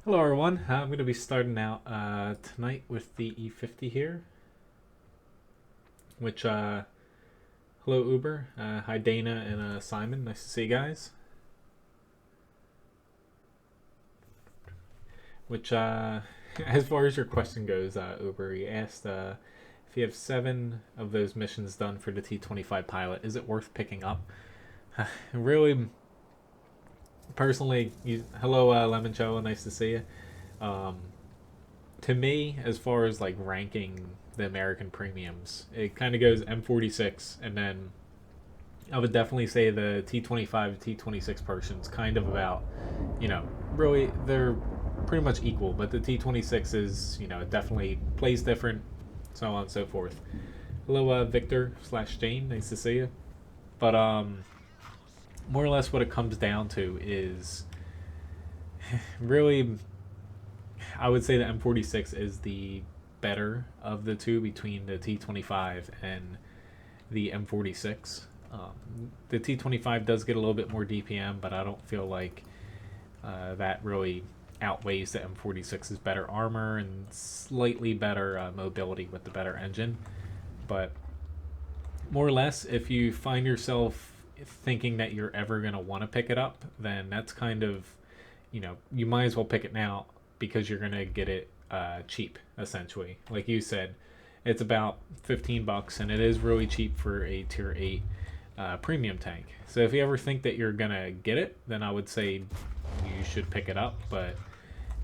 Hello everyone, I'm going to be starting out tonight with the E50 here, which, hello Uber, hi Dana and Simon, nice to see you guys. Which, as far as your question goes, Uber, you asked if you have 7 of those missions done for the T-25 pilot, is it worth picking up? Really, personally, hello Lemon Chow, nice to see you. Um, to me, as far as like ranking the American premiums, it kind of goes M46, and then I would definitely say the T-25, T-26 portions kind of about, really they're pretty much equal, but the T-26 is, it definitely plays different, so on and so forth. Hello, Victor slash Jane, nice to see you. But more or less, what it comes down to is really I would say the M46 is the better of the two between the T25 and the M46. The T25 does get a little bit more DPM, but I don't feel like that really outweighs the M46's better armor and slightly better mobility with the better engine. But more or less, if you find yourself thinking that you're ever going to want to pick it up, then that's kind of, you might as well pick it now because you're going to get it cheap, essentially. Like you said, it's about 15 bucks, and it is really cheap for a tier 8 premium tank. So if you ever think that you're going to get it, then I would say you should pick it up. But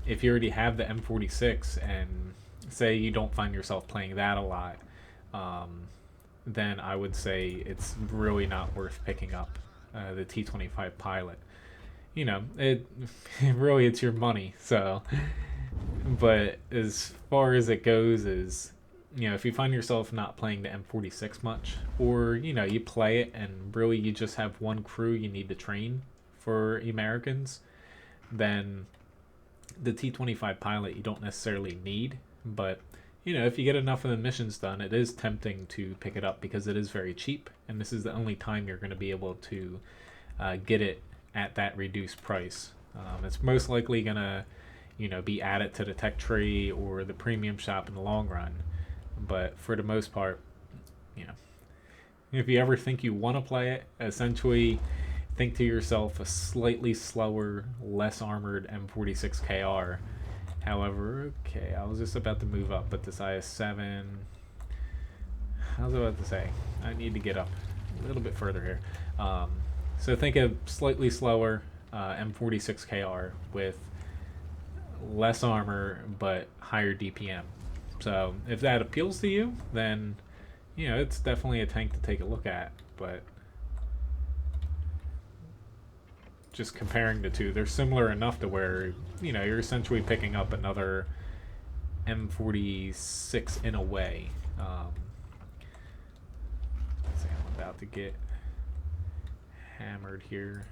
if you already have the M46 and say you don't find yourself playing that a lot, um, then I would say it's really not worth picking up the T25 Pilot. It really it's your money. So, but as far as it goes, is if you find yourself not playing the M46 much, or you play it and really you just have one crew you need to train for Americans, then the T25 Pilot you don't necessarily need. But if you get enough of the missions done, it is tempting to pick it up because it is very cheap, and this is the only time you're going to be able to get it at that reduced price. It's most likely going to, be added to the tech tree or the premium shop in the long run. But for the most part, you know, if you ever think you want to play it, essentially think to yourself a slightly slower, less armored M46KR. However, okay, I was just about to move up, but this IS-7, I was about to say, I need to get up a little bit further here. So think of slightly slower M46KR with less armor but higher DPM. So if that appeals to you, then it's definitely a tank to take a look at. But just comparing the two, they're similar enough to where you're essentially picking up another M46 in a way. Let's see, I'm about to get hammered here.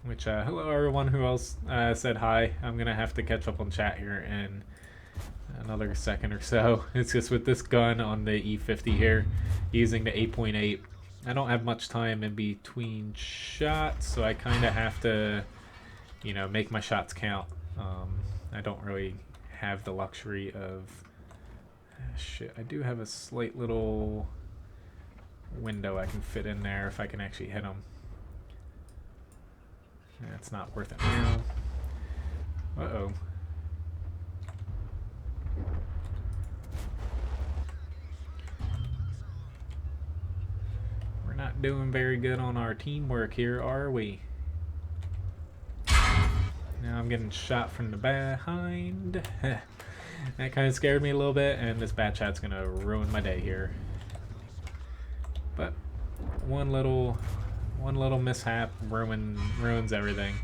Which, hello everyone who else said hi. I'm gonna have to catch up on chat here in another second or so. It's just with this gun on the E50 here, using the 8.8. I don't have much time in between shots, so I kind of have to, make my shots count. I don't really have the luxury of. Shit, I do have a slight little window I can fit in there if I can actually hit them. It's not worth it now. Uh-oh. We're not doing very good on our teamwork here, are we? Now I'm getting shot from the behind. That kind of scared me a little bit, and this bat chat's gonna ruin my day here. But one little mishap ruins everything.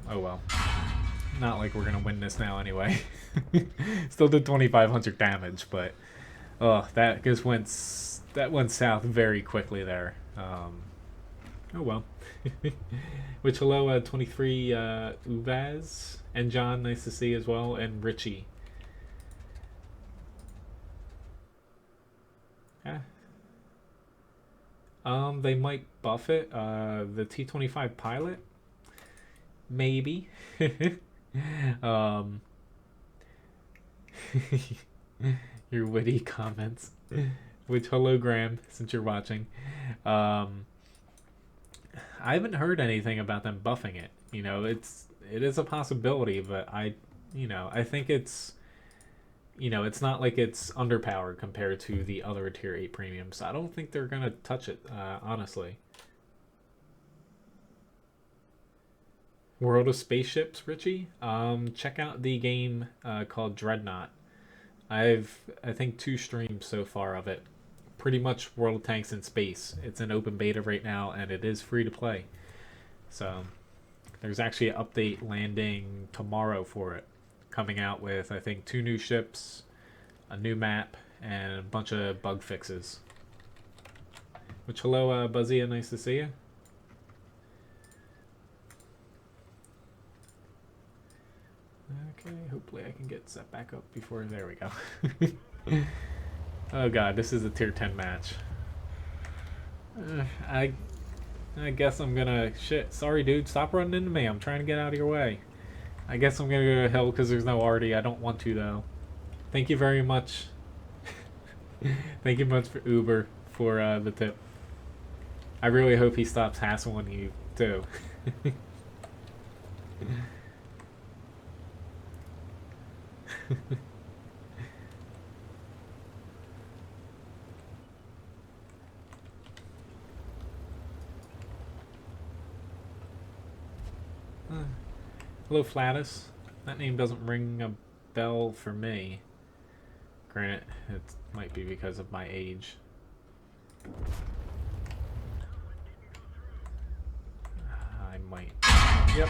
Oh well. Not like we're gonna win this now anyway. Still did 2,500 damage, but that went south very quickly there. Oh well. Which hello, 23 Uvaz and John, nice to see as well, and Richie. Yeah. They might buff it. The T25 Pilot. maybe. um, your witty comments. Which hologram, since you're watching. I haven't heard anything about them buffing it. You know, it is a possibility, but I think it's it's not like it's underpowered compared to the other tier 8 premiums. So I don't think they're gonna touch it, honestly. World of Spaceships, Richie. Check out the game called Dreadnought. I think 2 streams so far of it. Pretty much World of Tanks in space. It's in open beta right now, and it is free to play. So there's actually an update landing tomorrow for it, coming out with I think 2 new ships, a new map, and a bunch of bug fixes. Which hello, Buzzia, nice to see you. Okay, hopefully I can get set back up before. There we go. Oh god, this is a tier 10 match. I guess I'm gonna... Shit, sorry dude, stop running into me. I'm trying to get out of your way. I guess I'm gonna go to hell because there's no Artie. I don't want to though. Thank you very much. Thank you much for Uber for the tip. I really hope he stops hassling you too. Hello, Flatus. That name doesn't ring a bell for me. Granted, it might be because of my age. I might. Yep.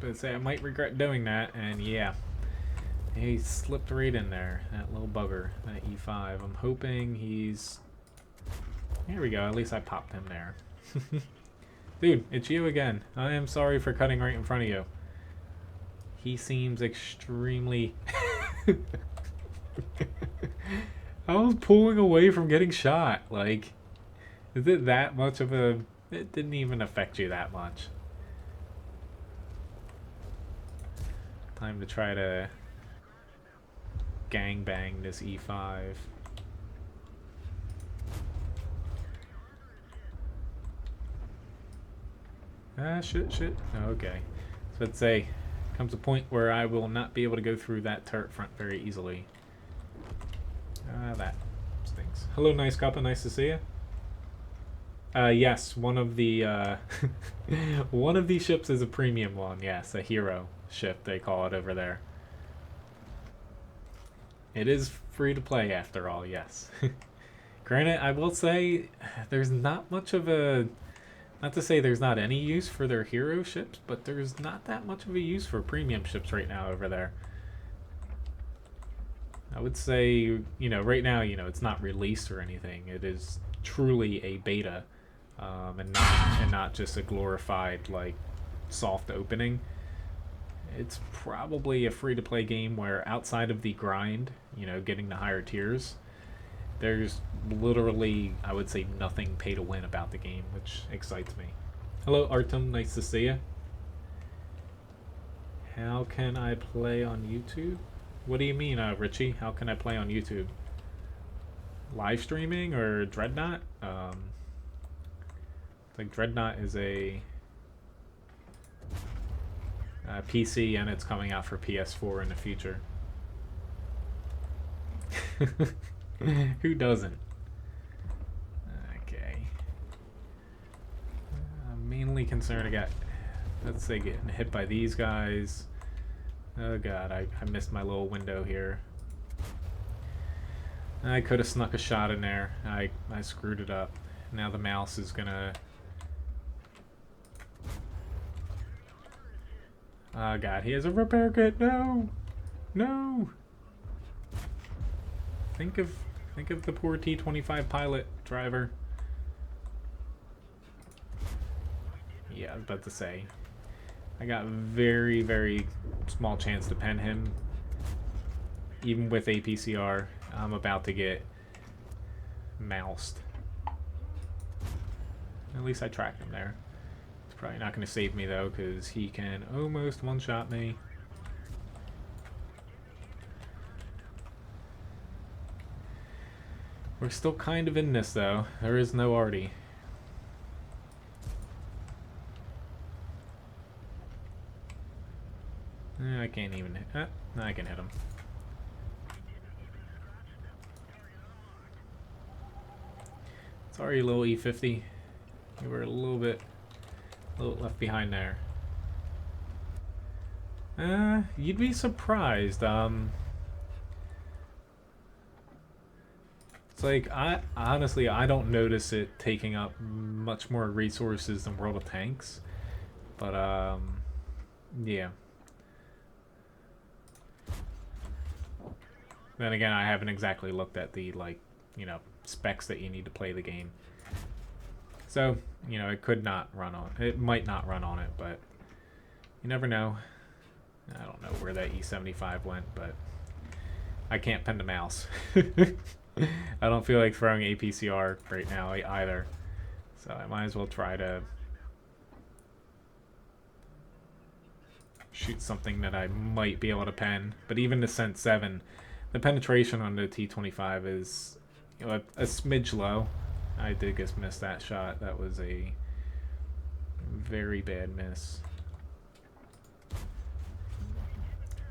But say I might regret doing that, and yeah. He slipped right in there, that little bugger, that E5. I'm hoping he's... Here we go, at least I popped him there. Dude, it's you again. I am sorry for cutting right in front of you. He seems extremely... I was pulling away from getting shot. Like, is it that much of a... It didn't even affect you that much. Time to try to gangbang this E5. Ah, shit. Okay. So let's say, comes a point where I will not be able to go through that turret front very easily. That stinks. Hello, Nice Cuppa. Nice to see you. Yes, one of the one of these ships is a premium one. Yes, a hero ship they call it over there. It is free to play after all. Yes. Granted, I will say there's not much of a... Not to say there's not any use for their hero ships, but there's not that much of a use for premium ships right now over there. I would say, right now, it's not released or anything. It is truly a beta, and not just a glorified, like, soft opening. It's probably a free-to-play game where outside of the grind, getting the higher tiers, there's literally, I would say, nothing pay to win about the game, which excites me. Hello, Artem. Nice to see you. How can I play on YouTube? What do you mean, Richie? How can I play on YouTube? Live streaming or Dreadnought? I think Dreadnought is a PC, and it's coming out for PS4 in the future. Who doesn't? Okay. I'm mainly concerned I got, let's say, getting hit by these guys. Oh god, I missed my little window here. I could have snuck a shot in there. I screwed it up. Now the mouse is gonna... Oh god, he has a repair kit. No! No! Think of the poor T-25 pilot driver. Yeah, I was about to say. I got very, very small chance to pen him. Even with APCR, I'm about to get moused. At least I tracked him there. It's Probably not going to save me though, because he can almost one-shot me. We're still kind of in this though. There is no Artie. I can't even hit. I can hit him. Sorry, little E50. You were a little bit left behind there. You'd be surprised. It's like, honestly, I don't notice it taking up much more resources than World of Tanks. But, yeah. Then again, I haven't exactly looked at the, like, you know, specs that you need to play the game. So, you know, it could not run on it. It might not run on it, but you never know. I don't know where that E75 went, but I can't pen the mouse. I don't feel like throwing APCR right now either. So I might as well try to shoot something that I might be able to pen. But even the Cent 7, the penetration on the T25 is, you know, a smidge low. I did just miss that shot. That was a very bad miss.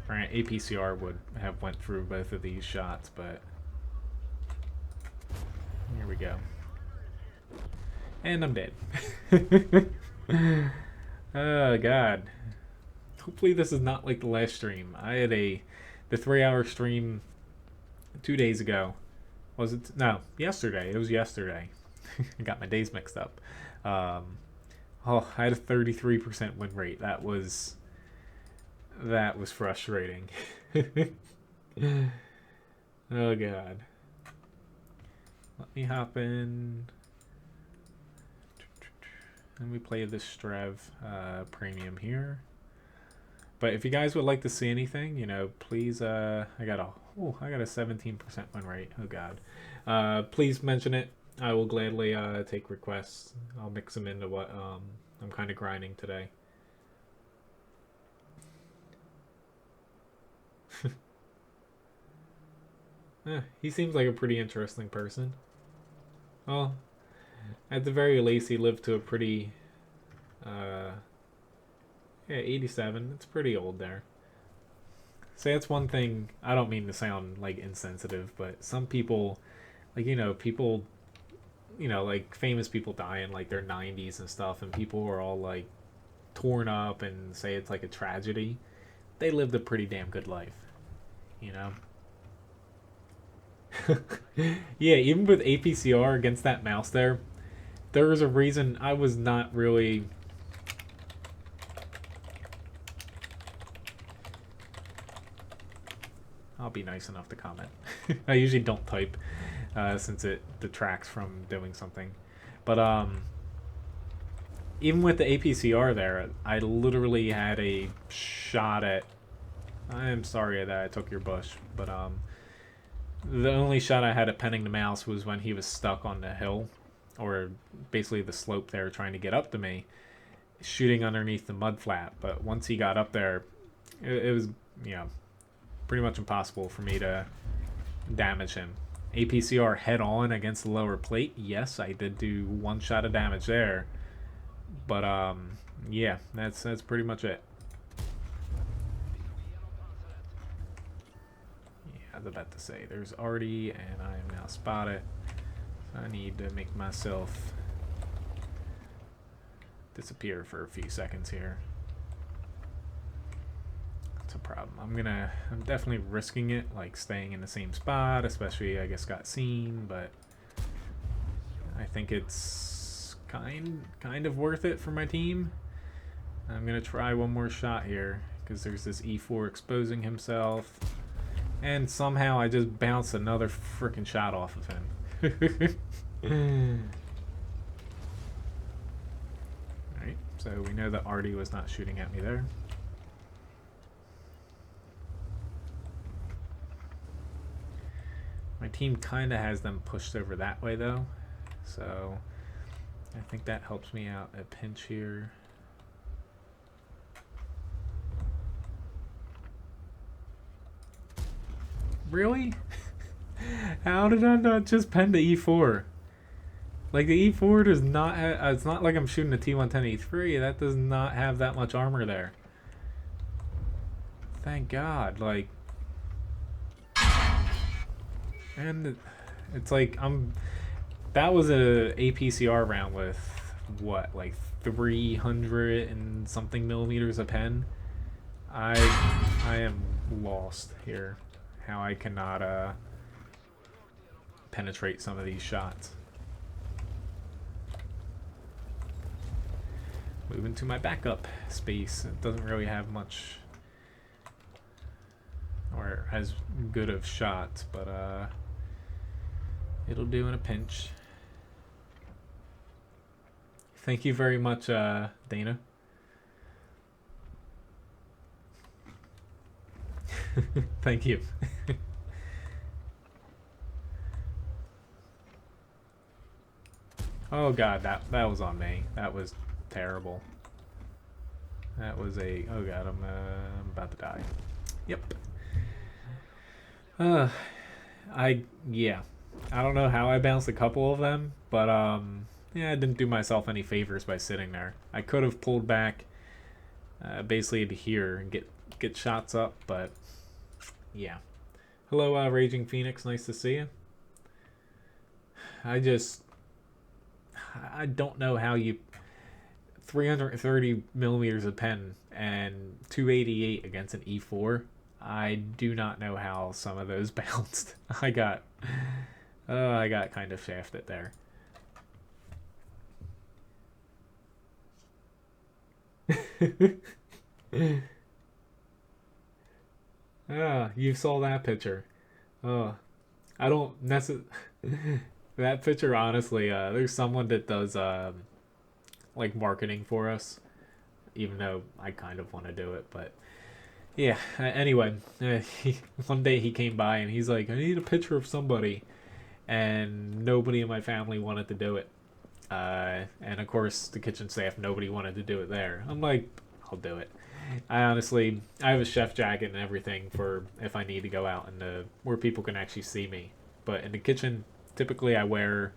Right, APCR would have went through both of these shots, but here we go. And I'm dead. Oh god. Hopefully this is not like the last stream. I had the 3-hour stream 2 days ago. Was it? No, yesterday. It was yesterday. I got my days mixed up. I had a 33% win rate. That was frustrating. Oh god. Let me hop in. And we play this Strev premium here. But if you guys would like to see anything, you know, please, I got a 17% win rate. Oh god. Please mention it. I will gladly take requests. I'll mix them into what I'm kind of grinding today. He seems like a pretty interesting person. Well, at the very least, he lived to a pretty, yeah, 87. It's pretty old there. So that's one thing. I don't mean to sound like insensitive, but some people, like, you know, people, you know, like famous people die in like their 90s and stuff, and people are all like torn up and say it's like a tragedy. They lived a pretty damn good life, you know. Yeah, even with APCR against that mouse there was a reason I was not really. I'll be nice enough to comment. I usually don't type since it detracts from doing something. But even with the APCR there, I literally had a shot at. I'm sorry that I took your bush, but the only shot I had at penning the mouse was when he was stuck on the hill, or basically the slope there, trying to get up to me, shooting underneath the mud flat. But once he got up there, it was, you know, pretty much impossible for me to damage him. APCR head on against the lower plate, yes, I did do one shot of damage there, but yeah, that's pretty much it. I was about to say, there's Artie, and I am now spotted. So I need to make myself disappear for a few seconds here. That's a problem. I'm definitely risking it, like staying in the same spot, especially I guess got seen, but I think it's kind of worth it for my team. I'm gonna try one more shot here, because there's this E4 exposing himself. And somehow I just bounced another freaking shot off of him. Alright, so we know that Artie was not shooting at me there. My team kind of has them pushed over that way though. So I think that helps me out a pinch here. Really? How did I not just pen the E4? Like, the E4 does not have... It's not like I'm shooting a T110E3. That does not have that much armor there. Thank God. Like... And it's like, that was a APCR round with, what, like 300 and something millimeters of pen? I am lost here. How I cannot penetrate some of these shots. Moving to my backup space. It doesn't really have much or as good of shots, but it'll do in a pinch. Thank you very much, Dana. Thank you. Oh God, that was on me. That was terrible. That was a... Oh God, I'm about to die. Yep. Yeah. I don't know how I bounced a couple of them, but yeah, I didn't do myself any favors by sitting there. I could have pulled back basically to here and get shots up, but yeah. Hello, Raging Phoenix. Nice to see you. I don't know how you 330 millimeters of pen and 288 against an E4. I do not know how some of those bounced. I got kind of shafted there. You saw that picture. I don't necessarily... That picture, honestly, there's someone that does like marketing for us, even though I kind of want to do it, but yeah. Anyway, one day he came by and he's like, I need a picture of somebody, and nobody in my family wanted to do it, and of course the kitchen staff, nobody wanted to do it there. I'm like, I'll do it. I have a chef jacket and everything for if I need to go out and where people can actually see me, but in the kitchen typically I wear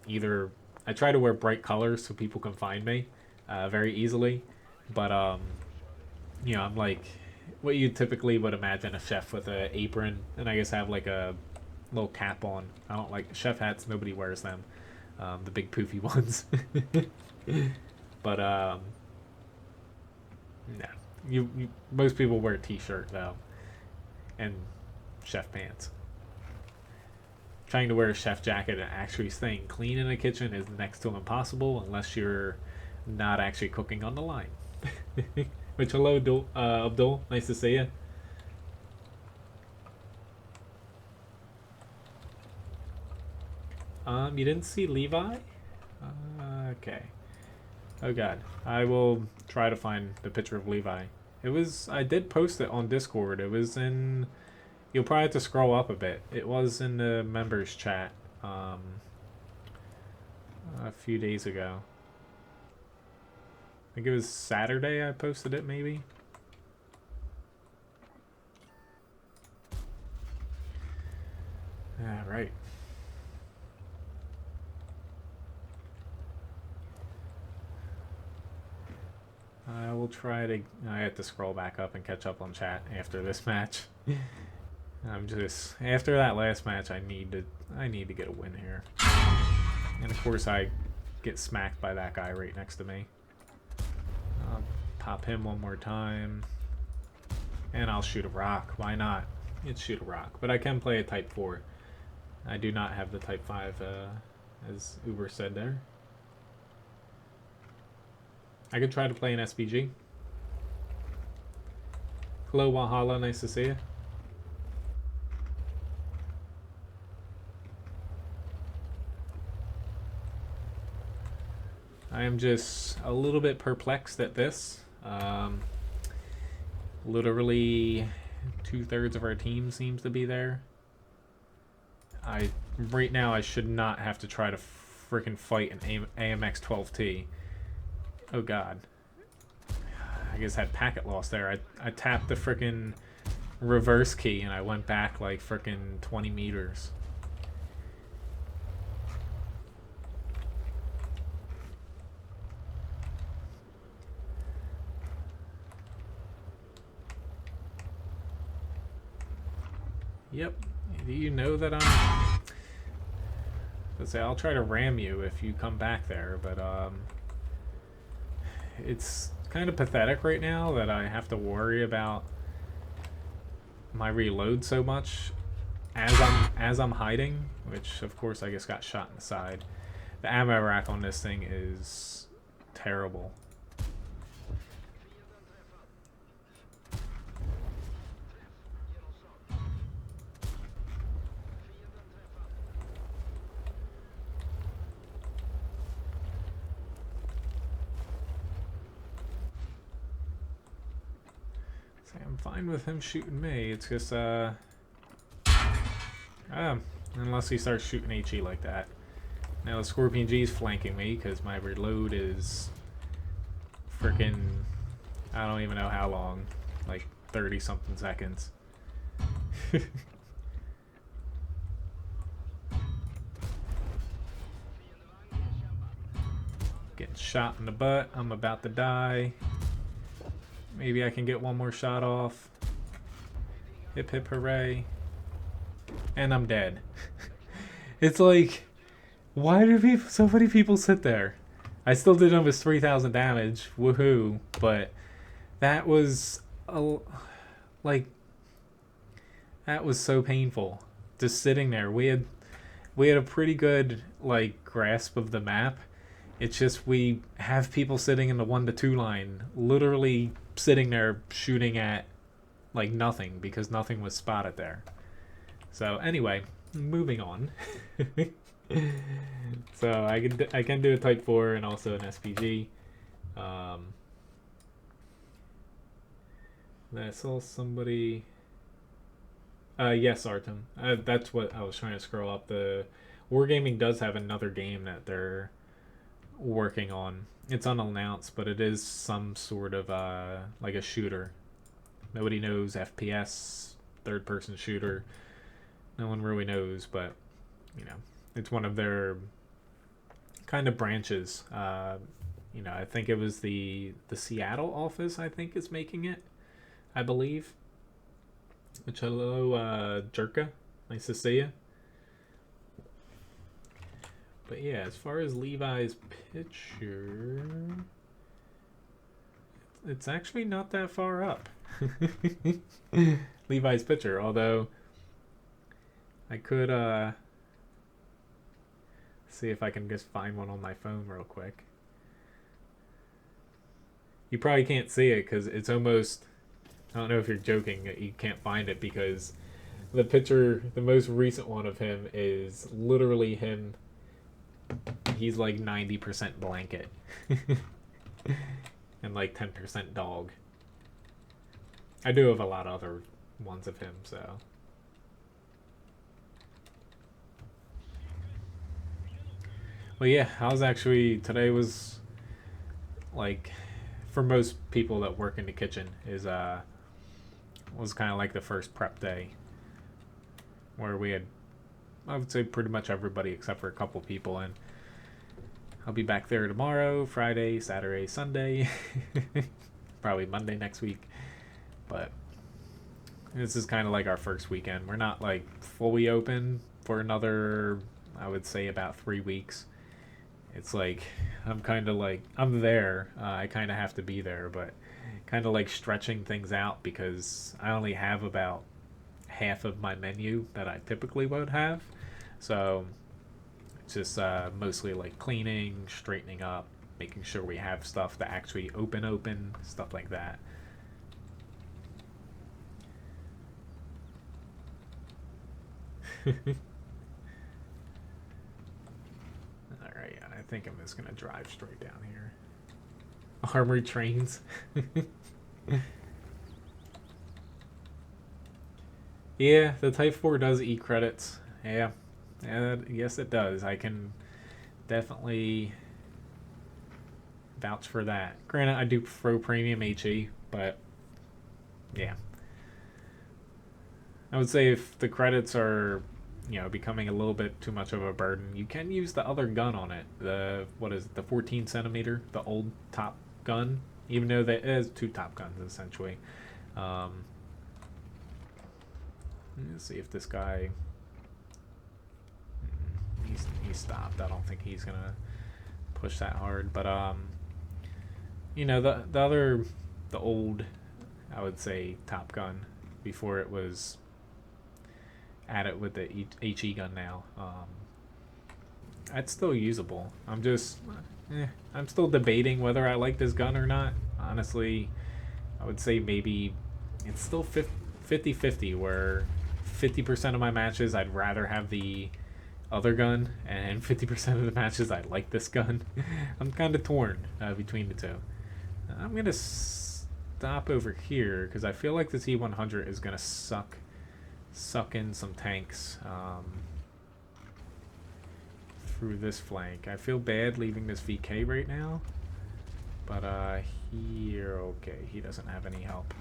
either I try to wear bright colors so people can find me very easily, but you know, I'm like what you typically would imagine a chef with an apron, and I guess have like a little cap on. I don't like chef hats, nobody wears them, the big poofy ones. But no, you most people wear a t-shirt though, and chef pants. Trying to wear a chef jacket and actually staying clean in the kitchen is next to impossible unless you're not actually cooking on the line. Which, hello, Abdul. Nice to see you. You didn't see Levi? Okay. Oh God. I will try to find the picture of Levi. I did post it on Discord. It was in... You'll probably have to scroll up a bit. It was in the members chat a few days ago. I think it was Saturday I posted it, maybe. Yeah, right. I will try to... I have to scroll back up and catch up on chat after this match. I'm just... After that last match, I need to get a win here. And of course I get smacked by that guy right next to me. I'll pop him one more time. And I'll shoot a rock. Why not? Let's shoot a rock. But I can play a Type 4. I do not have the Type 5, as Uber said there. I could try to play an SPG. Hello, Wahala. Nice to see you. I am just a little bit perplexed at this. Literally 2/3 of our team seems to be there. Right now I should not have to try to freaking fight an AMX 12T. Oh God. I guess I had packet loss there. I tapped the freaking reverse key and I went back like freaking 20 meters. Yep. Do you know that I'm... Let's say I'll try to ram you if you come back there, but it's kind of pathetic right now that I have to worry about my reload so much as I'm hiding, which of course I just got shot in the side. The ammo rack on this thing is terrible. I'm fine with him shooting me. It's just unless he starts shooting HE like that. Now the Scorpion G is flanking me because my reload is freaking, I don't even know how long, like 30 something seconds. Getting shot in the butt. I'm about to die. Maybe I can get one more shot off. Hip hip hooray. And I'm dead. It's like, why do so many people sit there? I still did almost 3,000 damage. Woohoo. But that was that was so painful. Just sitting there. We had a pretty good like grasp of the map. It's just we have people sitting in the 1 to 2 line, literally sitting there shooting at like nothing because nothing was spotted there. So anyway, moving on. So I can do a Type 4 and also an SPG. I saw somebody. Yes, Artem. That's what I was trying to scroll up. The Wargaming does have another game that they're working on. It's unannounced, but it is some sort of like a shooter. Nobody knows. FPS, third-person shooter. No one really knows, but you know, it's one of their kind of branches. You know, I think it was the Seattle office. I think is making it. I believe. Which hello, Jerka. Nice to see you. But yeah, as far as Levi's picture, it's actually not that far up. Levi's picture, although I could see if I can just find one on my phone real quick. You probably can't see it because it's almost, I don't know if you're joking that you can't find it, because the picture, the most recent one of him is literally him. He's like 90% blanket and like 10% dog. I do have a lot of other ones of him, so. Well, yeah, today was like, for most people that work in the kitchen, was kind of like the first prep day where we had, I would say, pretty much everybody except for a couple people, and I'll be back there tomorrow, Friday, Saturday, Sunday, probably Monday next week. But this is kind of like our first weekend. We're not like fully open for another, I would say, about 3 weeks. It's like I'm kind of like, I'm there. I kind of have to be there, but kind of like stretching things out because I only have about half of my menu that I typically would have. So it's just mostly like cleaning, straightening up, making sure we have stuff to actually open, stuff like that. Alright, I think I'm just going to drive straight down here. Armored trains. Yeah, the Type 4 does eat credits. Yeah, yes it does. I can definitely vouch for that. Granted, I do prefer premium HE, but yeah. I would say if the credits are, you know, becoming a little bit too much of a burden, you can use the other gun on it. The what is it, the 14 centimeter, the old top gun. Even though there is two top guns essentially. Let's see if this guy. He stopped. I don't think he's gonna push that hard. But you know, the old, I would say, Top Gun before it was added with the HE gun now. It's still usable. I'm still debating whether I like this gun or not. Honestly, I would say maybe it's still 50-50, where 50% of my matches I'd rather have the other gun, and 50% of the matches I like this gun. I'm kind of torn between the two. I'm going to stop over here because I feel like the T100 is going to suck in some tanks through this flank. I feel bad leaving this VK right now, but here, okay, he doesn't have any help.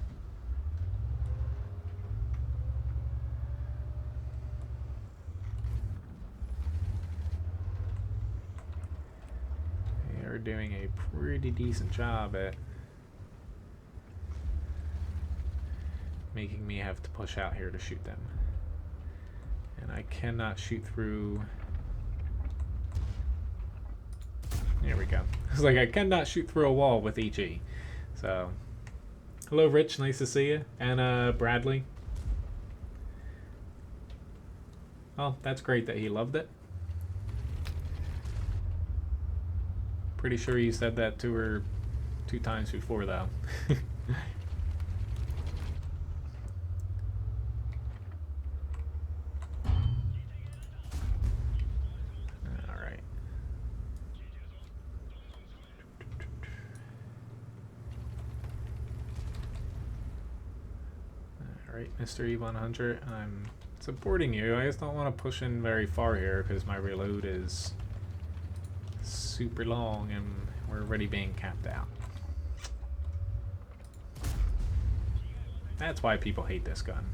They're doing a pretty decent job at making me have to push out here to shoot them. And I cannot shoot through. There we go. It's like I cannot shoot through a wall with HE. So, hello Rich, nice to see you. And Bradley. Oh, that's great that he loved it. Pretty sure you said that to her 2 times before, though. Alright. Alright, Mr. E100, I'm supporting you. I just don't want to push in very far here because my reload is super long and we're already being capped out. That's why people hate this gun.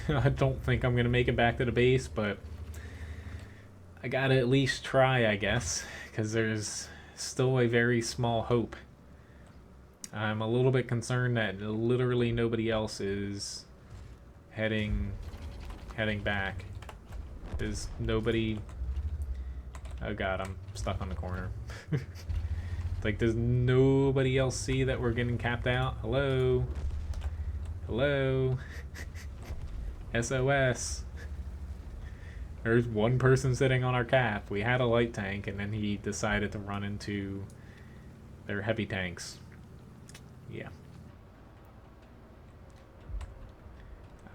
I don't think I'm gonna make it back to the base, but I gotta at least try, I guess, because there's still a very small hope. I'm a little bit concerned that literally nobody else is heading back. There's nobody. Oh god, I'm stuck on the corner. Like, does nobody else see that we're getting capped out? Hello? Hello? SOS. There's one person sitting on our cap. We had a light tank, and then he decided to run into their heavy tanks. Yeah.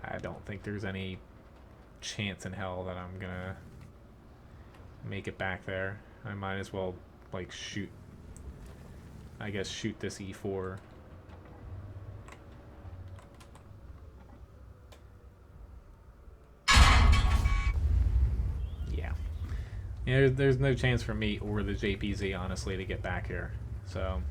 I don't think there's any chance in hell that I'm gonna make it back there. I might as well, like, shoot. I guess shoot this E4. Yeah. There's no chance for me or the JPZ, honestly, to get back here. So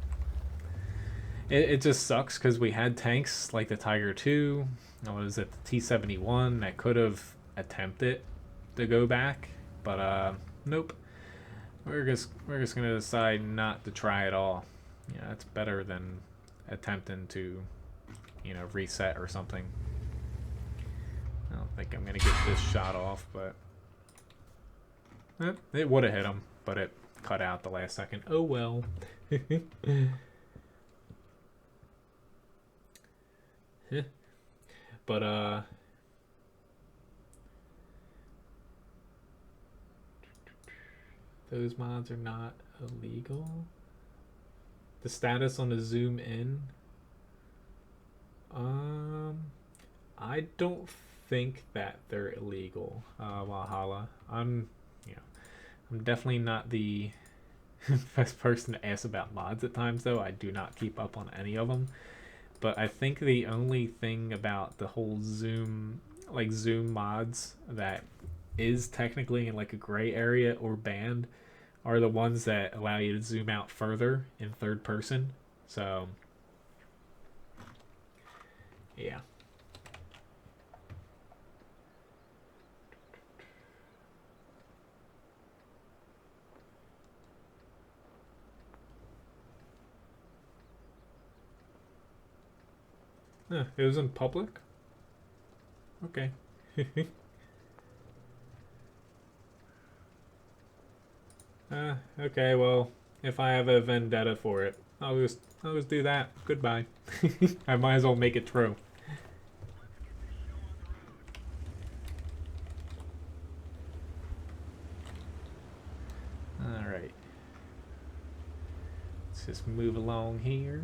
it just sucks because we had tanks like the Tiger II. What is it, the T-71 that could have attempted to go back, but nope. We're just gonna decide not to try at all. Yeah, that's better than attempting to, you know, reset or something. I don't think I'm gonna get this shot off, but it would have hit him, but it cut out the last second. Oh well. But those mods are not illegal. The status on the zoom in. I don't think that they're illegal. Valhalla. I'm definitely not the best person to ask about mods at times, though. I do not keep up on any of them. But I think the only thing about the whole zoom mods that is technically in like a gray area or banned are the ones that allow you to zoom out further in third person. So yeah. It was in public? Okay. Okay, well, if I have a vendetta for it, I'll just do that. Goodbye. I might as well make it true. Alright. Let's just move along here.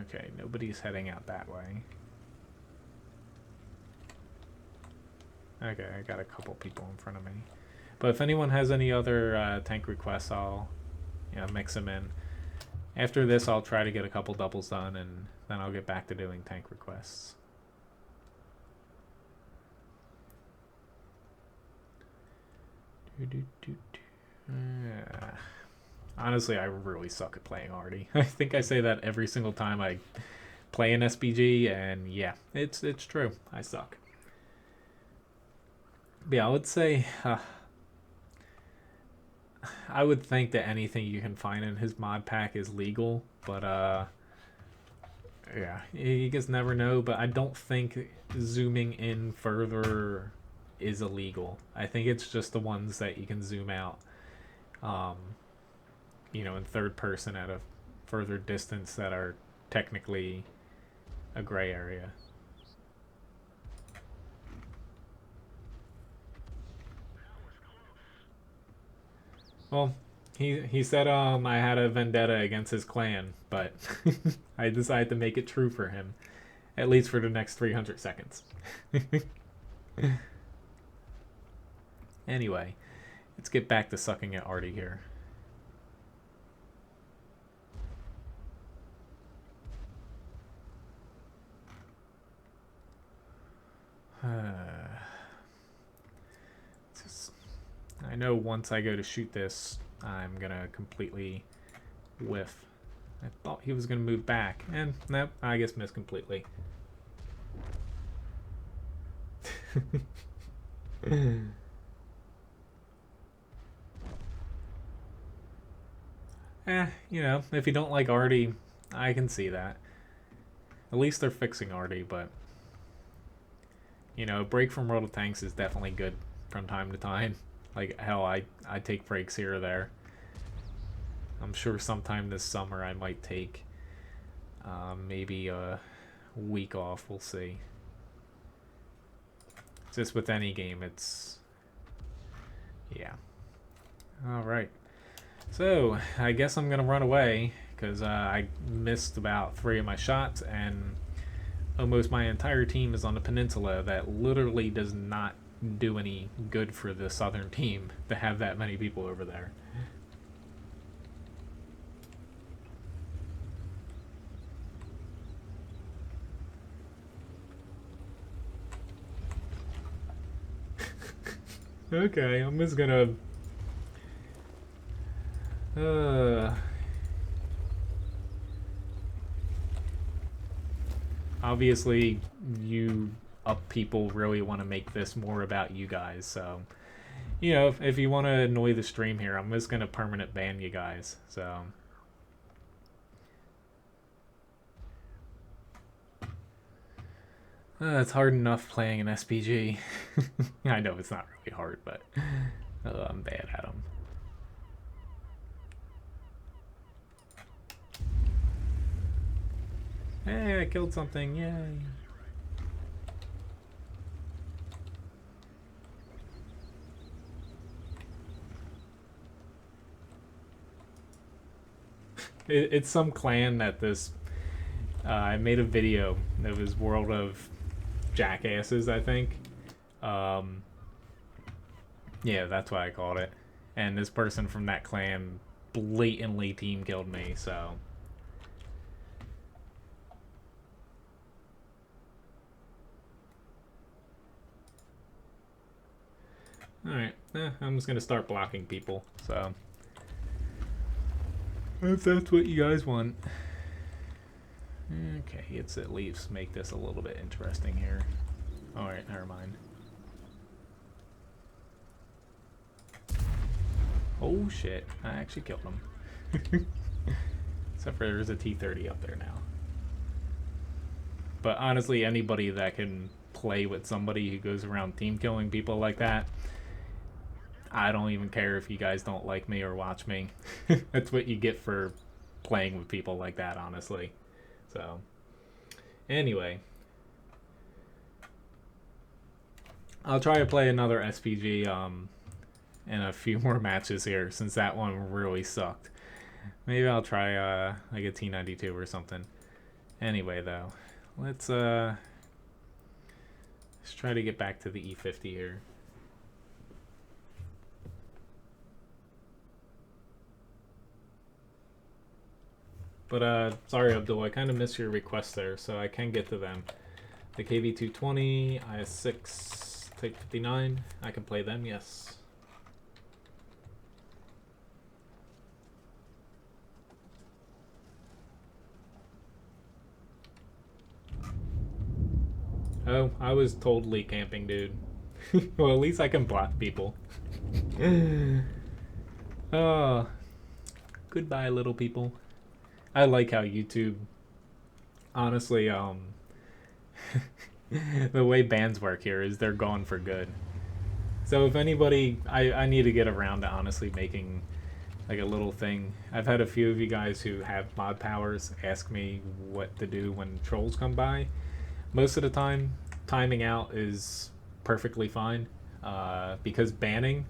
Okay, nobody's heading out that way. Okay, I got a couple people in front of me. But if anyone has any other tank requests, I'll mix them in. After this, I'll try to get a couple doubles done, and then I'll get back to doing tank requests. Honestly, I really suck at playing Arty. I think I say that every single time I play an SPG, and yeah, it's true. I suck. But yeah, I would say I would think that anything you can find in his mod pack is legal, but yeah, you just never know. But I don't think zooming in further is illegal. I think it's just the ones that you can zoom out, in third person at a further distance that are technically a gray area. Well, he said I had a vendetta against his clan, but I decided to make it true for him, at least for the next 300 seconds. Anyway, let's get back to sucking at Arty here. I know once I go to shoot this, I'm gonna completely whiff. I thought he was gonna move back, and nope, I guess missed completely. If you don't like Arty, I can see that. At least they're fixing Arty, but a break from World of Tanks is definitely good from time to time. Like, hell, I take breaks here or there. I'm sure sometime this summer I might take maybe a week off. We'll see. Just with any game, it's... yeah. Alright. So, I guess I'm going to run away, because I missed about 3 of my shots, and almost my entire team is on the peninsula that literally does not do any good for the southern team to have that many people over there. Okay, I'm just gonna obviously you up people really want to make this more about you guys, so if you want to annoy the stream here, I'm just gonna permanent ban you guys. So it's hard enough playing an SPG. I know it's not really hard, but I'm bad at them. Hey, I killed something, yay. It's some clan that this... I made a video. It was World of Jackasses, I think. Yeah, that's why I called it. And this person from that clan blatantly team killed me, so... Alright, I'm just gonna start blocking people, so... if that's what you guys want. Okay, it's at least make this a little bit interesting here. Alright, never mind. Oh shit, I actually killed him. Except for there's a T-30 up there now. But honestly, anybody that can play with somebody who goes around team killing people like that, I don't even care if you guys don't like me or watch me. That's what you get for playing with people like that, honestly. So, anyway. I'll try to play another SPG in a few more matches here, since that one really sucked. Maybe I'll try like a T92 or something. Anyway, though, let's try to get back to the E50 here. But sorry, Abdul, I kind of missed your request there, so I can get to them. The KV220, IS-6, Type 59, I can play them, yes. Oh, I was totally camping, dude. Well, at least I can block people. Oh, goodbye, little people. I like how YouTube, honestly, the way bans work here is they're gone for good. So if anybody, I need to get around to honestly making like a little thing. I've had a few of you guys who have mod powers ask me what to do when trolls come by. Most of the time, timing out is perfectly fine, because banning,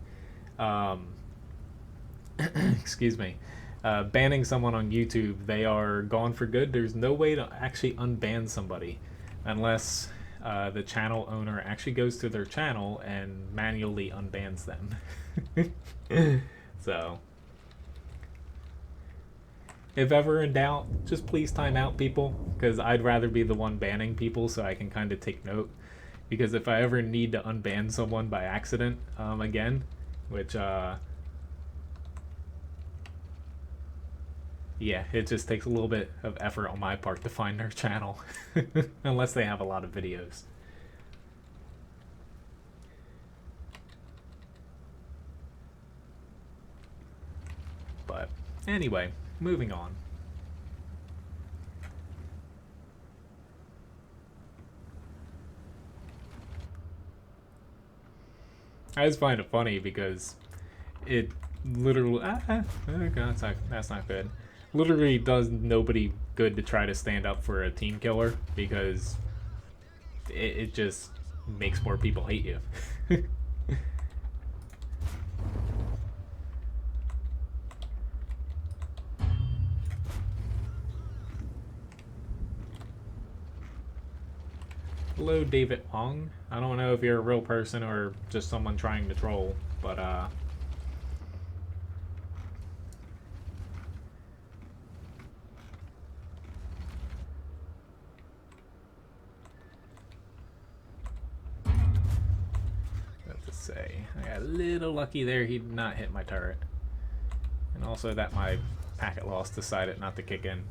excuse me, banning someone on YouTube, they are gone for good. There's no way to actually unban somebody unless the channel owner actually goes to their channel and manually unbans them. So, if ever in doubt, just please time out people, because I'd rather be the one banning people so I can kind of take note. Because if I ever need to unban someone by accident again, which yeah, it just takes a little bit of effort on my part to find their channel. Unless they have a lot of videos. But anyway, moving on. I just find it funny because it literally that's not good. Literally does nobody good to try to stand up for a team killer, because it just makes more people hate you. Hello, David Wong. I don't know if you're a real person or just someone trying to troll, but what to say? I got a little lucky there. He did not hit my turret, and also that my packet loss decided not to kick in.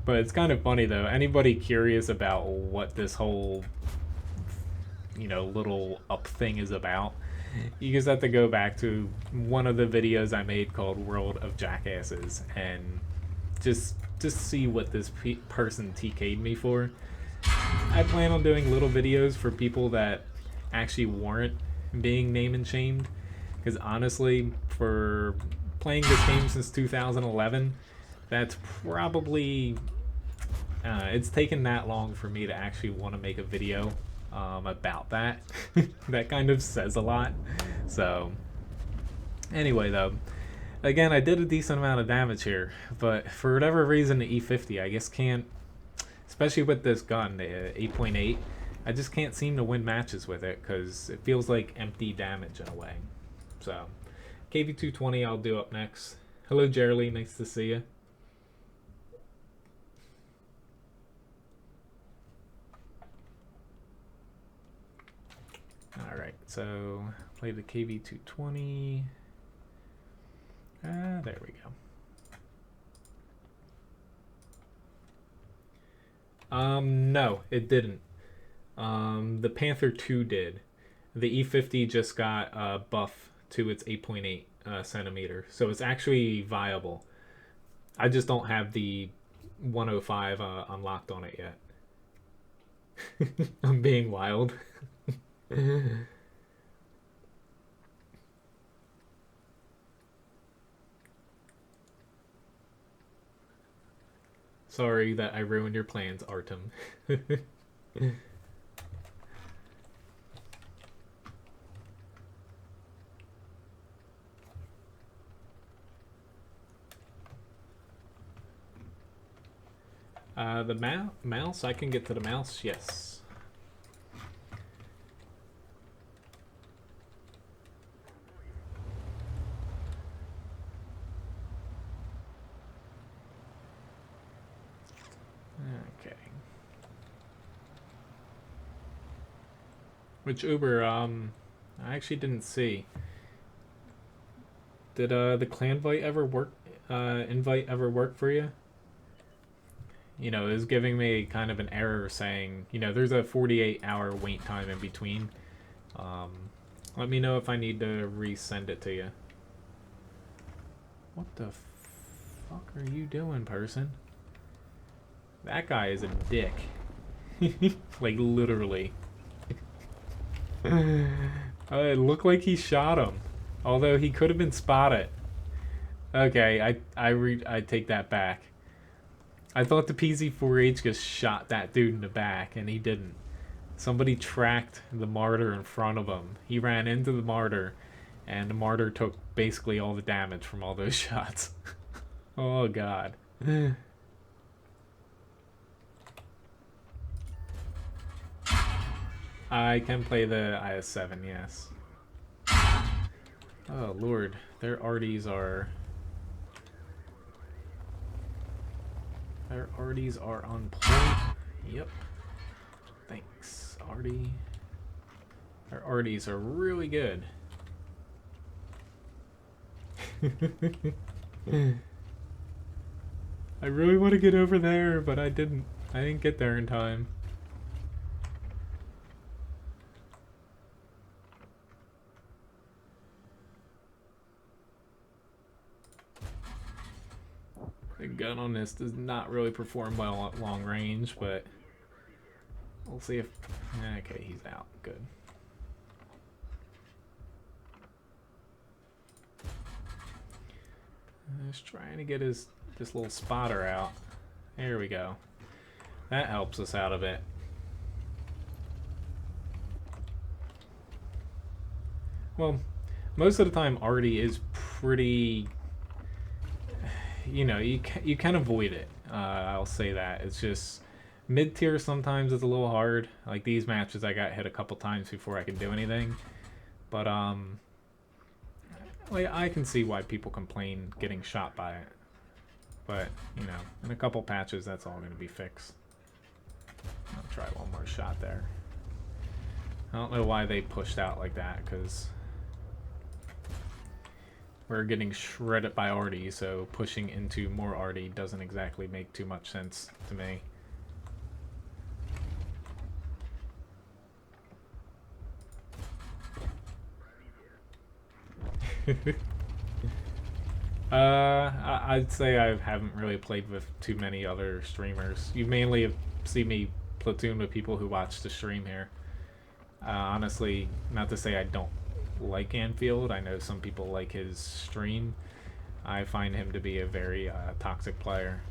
But it's kind of funny though. Anybody curious about what this whole, little up thing is about, you just have to go back to one of the videos I made called World of Jackasses and just see what this person TK'd me for. I plan on doing little videos for people that actually warrant being name and shamed, because honestly, for playing this game since 2011, that's probably it's taken that long for me to actually want to make a video about that. That kind of says a lot. So anyway, though, again, I did a decent amount of damage here, but for whatever reason the E50 I guess can't, especially with this gun, the 8.8, I just can't seem to win matches with it because it feels like empty damage in a way. So KV220 I'll do up next. Hello Jerry, nice to see you. Alright, so play the KV220. There we go. No, it didn't. The Panther 2 did. The E50 just got a buff to its 8.8 centimeter. So it's actually viable. I just don't have the 105 unlocked on it yet. I'm being wild. Sorry that I ruined your plans, Artem. The mouse? I can get to the mouse, yes. Okay. Which Uber, I actually didn't see. Did the clan invite ever work for you? You know, it was giving me kind of an error saying, you know, there's a 48-hour wait time in between. Let me know if I need to resend it to you. What the fuck are you doing, person? That guy is a dick. Like, literally. It looked like he shot him. Although he could have been spotted. Okay, I take that back. I thought the PZ-4H just shot that dude in the back, and he didn't. Somebody tracked the martyr in front of him. He ran into the martyr, and the martyr took basically all the damage from all those shots. Oh, God. I can play the IS-7, yes. Oh, Lord. Their arties are... Their arties are on point. Yep. Thanks, arty. Our arties are really good. I really want to get over there, but I didn't get there in time. The gun on this does not really perform well at long range, but we'll see if... Okay, he's out. Good. Just trying to get this little spotter out. There we go. That helps us out a bit. Well, most of the time Artie is pretty... You know, you can avoid it. I'll say that. It's just mid-tier sometimes is a little hard. Like these matches, I got hit a couple times before I could do anything. But like I can see why people complain getting shot by it. But you know, in a couple patches, that's all going to be fixed. I'll try one more shot there. I don't know why they pushed out like that, because we're getting shredded by Artie, so pushing into more Artie doesn't exactly make too much sense to me. I'd say I haven't really played with too many other streamers. You mainly have seen me platoon with people who watch the stream here. Honestly, not to say I don't like Anfield. I know some people like his stream. I find him to be a very toxic player.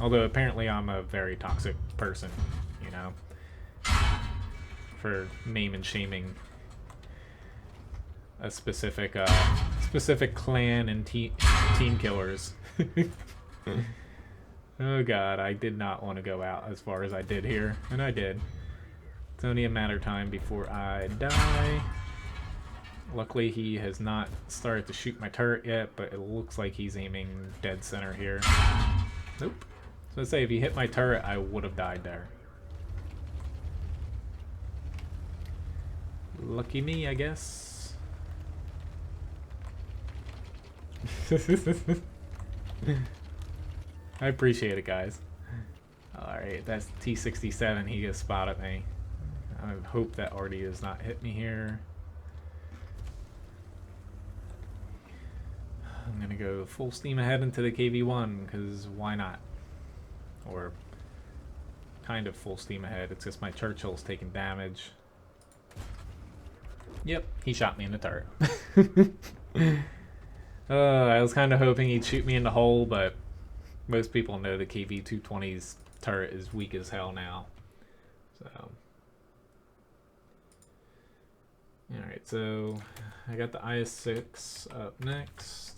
Although apparently I'm a very toxic person, you know, for name and shaming a specific clan and team killers. Oh God, I did not want to go out as far as I did here, and I did. It's only a matter of time before I die. Luckily, he has not started to shoot my turret yet, but it looks like he's aiming dead center here. Nope. So I say, if he hit my turret, I would have died there. Lucky me, I guess. I appreciate it, guys. Alright, that's T-67. He just spotted me. I hope that Artie does not hit me here. I'm gonna go full steam ahead into the KV1 because why not? Or kind of full steam ahead. It's just my Churchill's taking damage. Yep, he shot me in the turret. I was kind of hoping he'd shoot me in the hole, but most people know the KV-220's turret is weak as hell now. So, alright, so I got the IS-6 up next.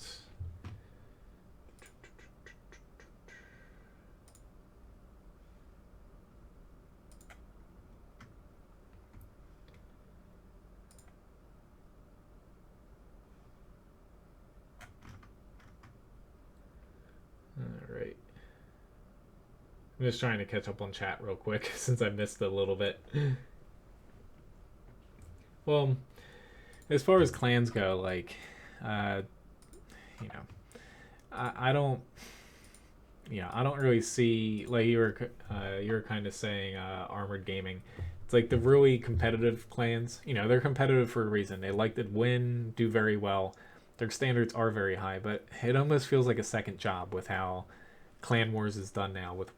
Alright. I'm just trying to catch up on chat real quick since I missed it a little bit. Well, as far as clans go, like, you know, I don't, I don't really see, like you were kind of saying, Armored Gaming. It's like the really competitive clans, they're competitive for a reason. They like to win, do very well. Their standards are very high, but it almost feels like a second job with how Clan Wars is done now. With,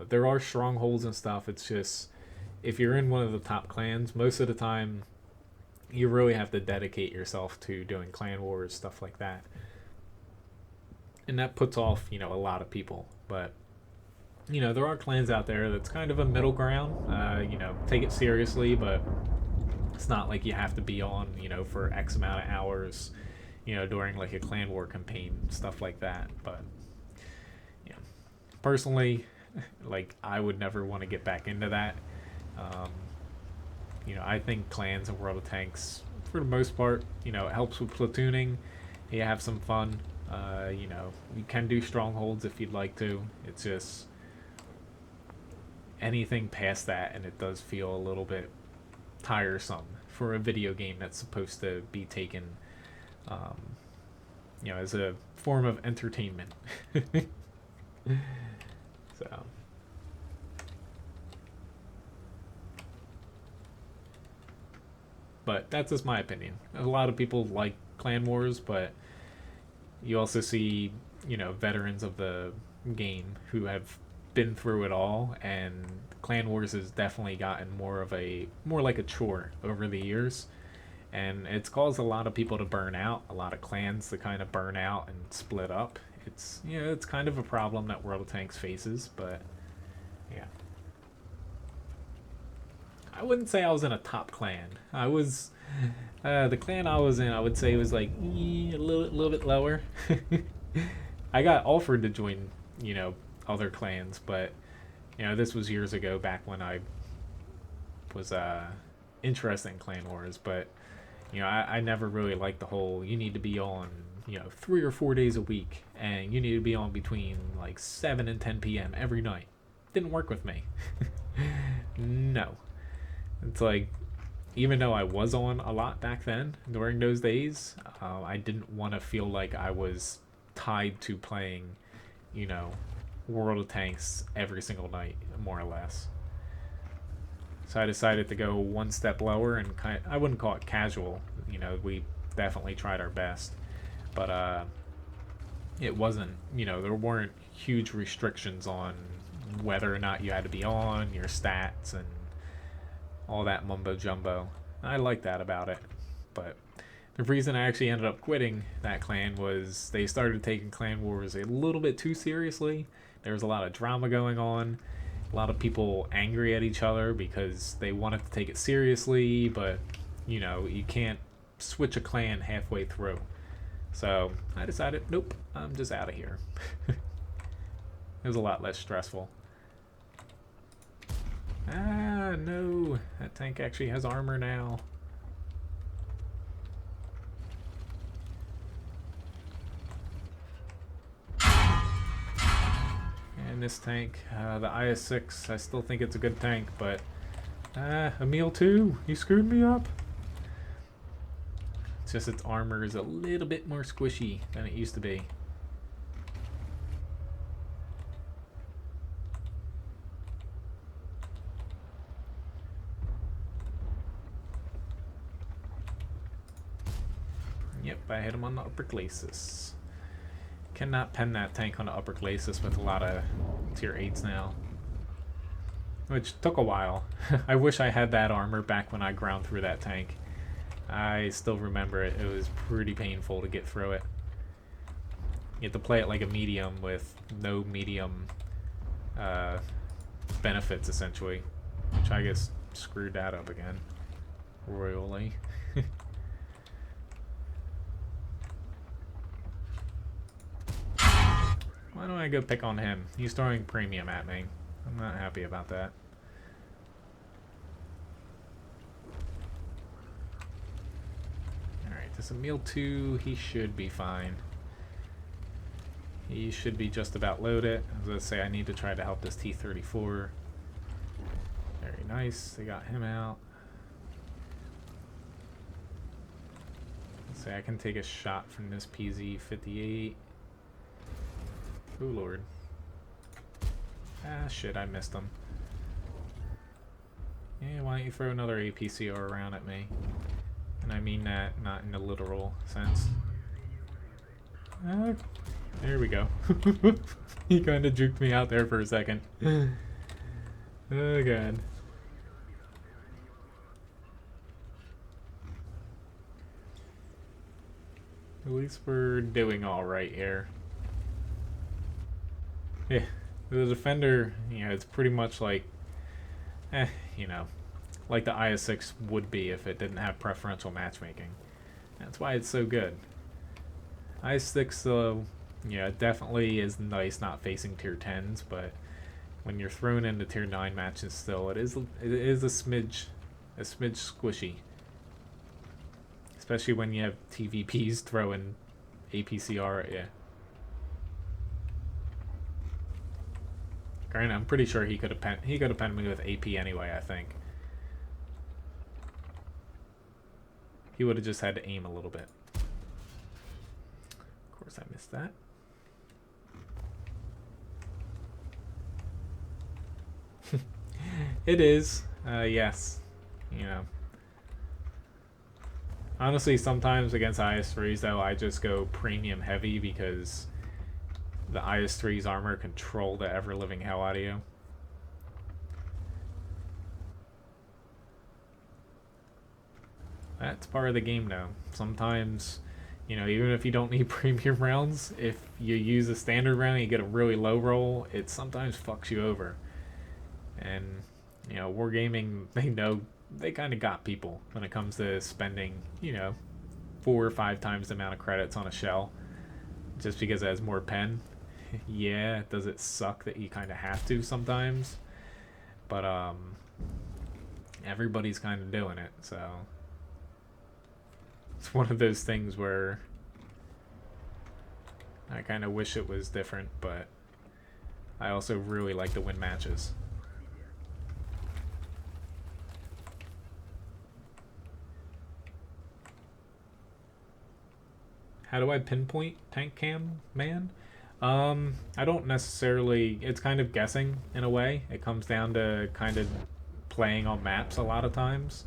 there are strongholds and stuff. It's just, if you're in one of the top clans, most of the time, you really have to dedicate yourself to doing Clan Wars, stuff like that. And that puts off, a lot of people. But, there are clans out there that's kind of a middle ground. Take it seriously, but it's not like you have to be on, for X amount of hours, during like a Clan War campaign, stuff like that. But, personally, like, I would never want to get back into that. I think clans and World of Tanks, for the most part, it helps with platooning. You have some fun. You can do strongholds if you'd like to. It's just anything past that, and it does feel a little bit tiresome for a video game that's supposed to be taken, as a form of entertainment. So. But that's just my opinion. A lot of people like Clan Wars, but you also see, veterans of the game who have been through it all, and Clan Wars has definitely gotten more like a chore over the years, and it's caused a lot of people to burn out, a lot of clans to kind of burn out and split up. It's it's kind of a problem that World of Tanks faces, but yeah. I wouldn't say I was in a top clan. I was the clan I was in, I would say, was like a little bit lower. I got offered to join, other clans, but this was years ago, back when I was interested in Clan Wars. But I never really liked the whole you need to be on 3 or 4 days a week, and you need to be on between like 7 and 10 p.m. every night. Didn't work with me. No. It's like, even though I was on a lot back then, during those days, I didn't want to feel like I was tied to playing, World of Tanks every single night, more or less. So I decided to go one step lower and I wouldn't call it casual. We definitely tried our best. But it wasn't, there weren't huge restrictions on whether or not you had to be on, your stats, and all that mumbo jumbo. I like that about it. But the reason I actually ended up quitting that clan was they started taking Clan Wars a little bit too seriously. There was a lot of drama going on, a lot of people angry at each other because they wanted to take it seriously, but you can't switch a clan halfway through. So I decided, nope, I'm just out of here. It was a lot less stressful. Ah, no. That tank actually has armor now. And this tank, the IS-6, I still think it's a good tank, but... Emil 2, you screwed me up. It's just its armor is a little bit more squishy than it used to be. Yep, but I hit him on the upper glacis. Cannot pen that tank on the upper glacis with a lot of tier 8s now. Which took a while. I wish I had that armor back when I ground through that tank. I still remember it. It was pretty painful to get through it. You have to play it like a medium with no medium benefits, essentially. Which I guess screwed that up again. Royally. Why don't I go pick on him? He's throwing premium at me. I'm not happy about that. Alright, this is Emil 2. He should be fine. He should be just about loaded. I was going to say I need to try to help this T-34. Very nice. They got him out. Let's say I can take a shot from this PZ-58. Oh lord. Ah shit, I missed him. Yeah, why don't you throw another APCR around at me? And I mean that not in a literal sense. There we go. He kind of juked me out there for a second. Oh god. At least we're doing alright here. Yeah, the Defender, you know, it's pretty much like, you know, like the IS-6 would be if it didn't have preferential matchmaking. That's why it's so good. IS-6, though, yeah, definitely is nice not facing tier 10s, but when you're thrown into tier 9 matches still, it is a smidge squishy. Especially when you have TVPs throwing APCR at you. Granted, I'm pretty sure he could have penned me with AP anyway, I think. He would have just had to aim a little bit. Of course I missed that. It is. Yes. You know. Honestly, sometimes against IS-3s, though, I just go premium heavy because the IS-3's armor control the ever-living hell out of you. That's part of the game, though. Sometimes, you know, even if you don't need premium rounds, if you use a standard round and you get a really low roll, it sometimes fucks you over. And, you know, Wargaming, they know they kind of got people when it comes to spending, you know, 4 or 5 times the amount of credits on a shell just because it has more pen. Yeah, does it suck that you kind of have to sometimes? But everybody's kind of doing it, so it's one of those things where I kind of wish it was different, but I also really like to win matches. How do I pinpoint tank cam man? I don't necessarily, it's kind of guessing in a way. It comes down to kind of playing on maps a lot of times,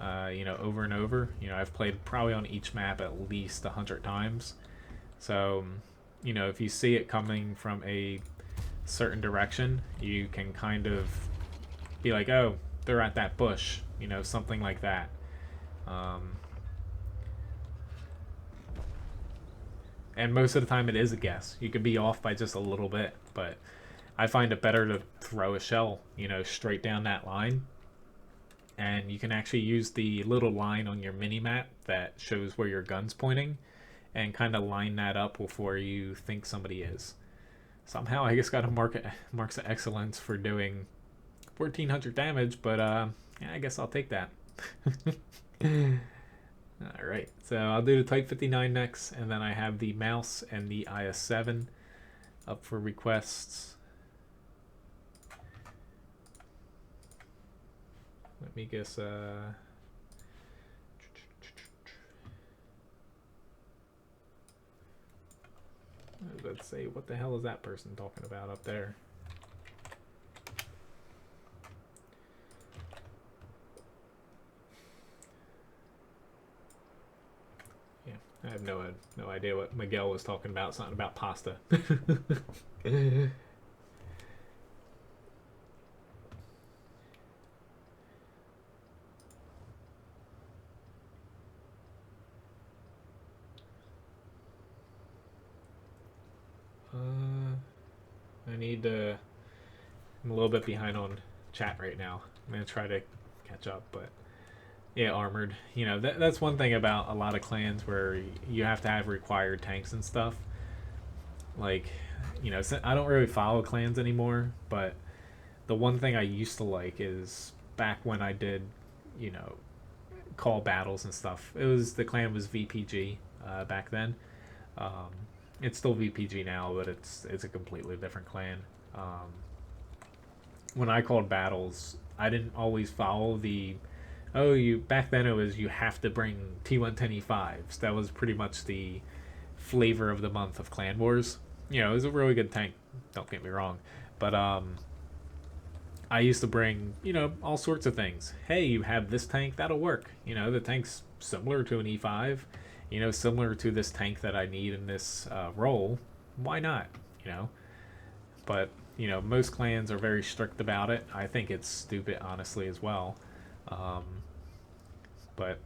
you know, over and over. You know, I've played probably on each map at least 100 times. So, you know, if you see it coming from a certain direction, you can kind of be like, oh, they're at that bush, you know, something like that. And most of the time it is a guess. You could be off by just a little bit, but I find it better to throw a shell, you know, straight down that line. And you can actually use the little line on your mini-map that shows where your gun's pointing and kind of line that up before you think somebody is. Somehow I just got a marks of excellence for doing 1400 damage, but yeah, I guess I'll take that. Alright, so I'll do the Type 59 next, and then I have the mouse and the IS-7 up for requests. Let me guess, let's say, what the hell is that person talking about up there? Yeah, I have no idea what Miguel was talking about. Something about pasta. I need to. I'm a little bit behind on chat right now. I'm gonna try to catch up, but yeah, armored. You know, that's one thing about a lot of clans where you have to have required tanks and stuff. Like, you know, I don't really follow clans anymore, but the one thing I used to like is back when I did, you know, call battles and stuff. The clan was VPG back then. Um, it's still VPG now, but it's a completely different clan. When I called battles, I didn't always follow the you back then it was you have to bring T110E5s. That was pretty much the flavor of the month of Clan Wars. You know, it was a really good tank, don't get me wrong. But I used to bring, you know, all sorts of things. Hey, you have this tank, that'll work. You know, the tank's similar to an E5, you know, similar to this tank that I need in this role. Why not? You know? But, you know, most clans are very strict about it. I think it's stupid, honestly, as well. But,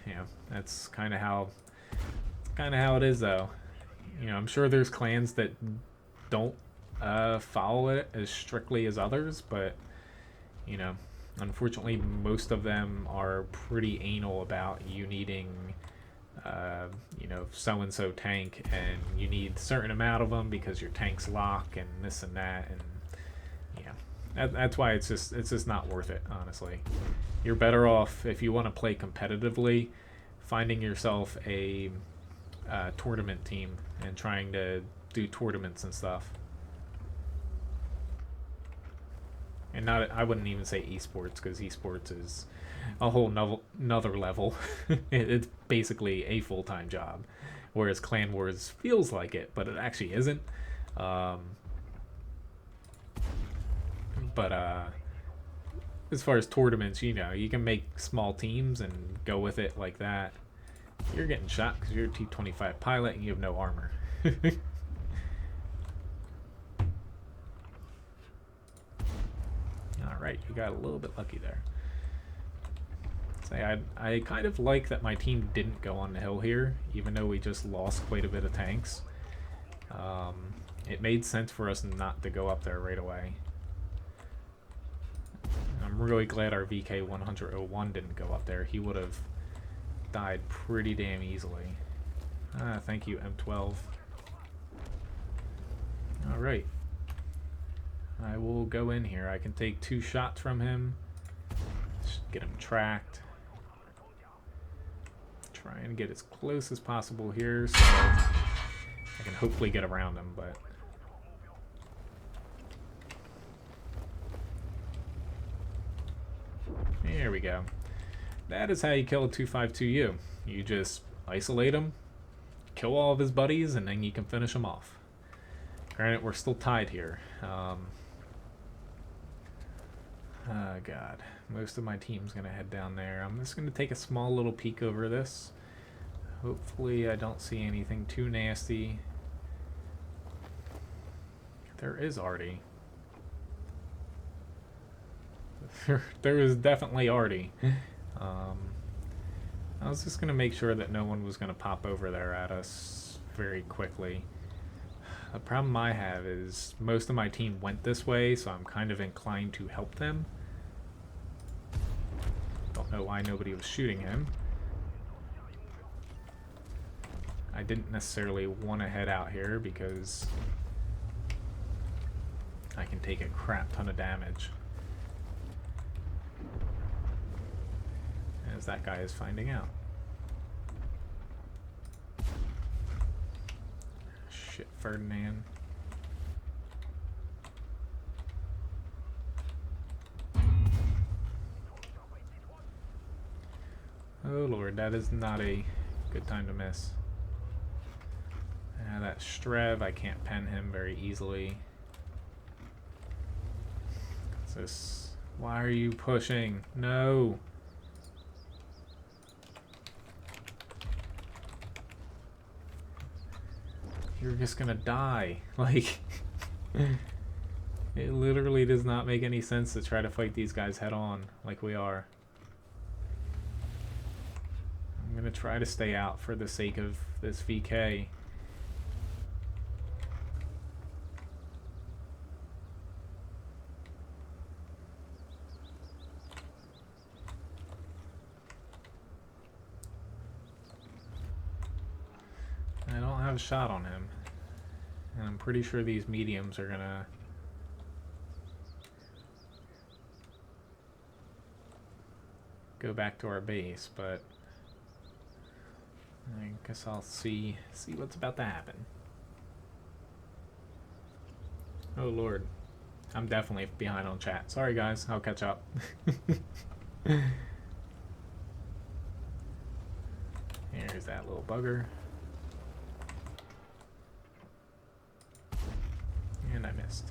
you know, that's kind of how it is, though. You know, I'm sure there's clans that don't follow it as strictly as others, but, you know, unfortunately, most of them are pretty anal about you needing, you know, so-and-so tank, and you need a certain amount of them because your tanks lock and this and that, and, yeah, that's why it's just not worth it, honestly. You're better off, if you want to play competitively, finding yourself a tournament team and trying to do tournaments and stuff. And not, I wouldn't even say esports, because esports is a whole another level. It's basically a full-time job, whereas Clan Wars feels like it, but it actually isn't. But as far as tournaments, you know, you can make small teams and go with it like that. You're getting shot because you're a T-25 pilot and you have no armor. Alright, you got a little bit lucky there. Say, I kind of like that my team didn't go on the hill here, even though we just lost quite a bit of tanks. It made sense for us not to go up there right away. I'm really glad our VK101 didn't go up there. He would have died pretty damn easily. Thank you, M12. Alright. I will go in here. I can take 2 shots from him. Just get him tracked. Try and get as close as possible here so I can hopefully get around him, but... There we go. That is how you kill a 252U. You just isolate him, kill all of his buddies, and then you can finish him off. Granted, we're still tied here. Oh god. Most of my team's gonna head down there. I'm just gonna take a small little peek over this. Hopefully I don't see anything too nasty. There is Artie. There is definitely Artie. I was just gonna make sure that no one was gonna pop over there at us very quickly. The problem I have is most of my team went this way, so I'm kind of inclined to help them. Don't know why nobody was shooting him. I didn't necessarily want to head out here because I can take a crap ton of damage. As that guy is finding out. Shit, Ferdinand. Oh lord, that is not a good time to miss. That Strev, I can't pen him very easily. What's this? Why are you pushing? No! You're just gonna die. Like, it literally does not make any sense to try to fight these guys head on like we are. I'm gonna try to stay out for the sake of this VK. I don't have a shot on him. And I'm pretty sure these mediums are gonna go back to our base, but I guess I'll see what's about to happen. Oh lord. I'm definitely behind on chat. Sorry guys, I'll catch up. Here's that little bugger. And I missed.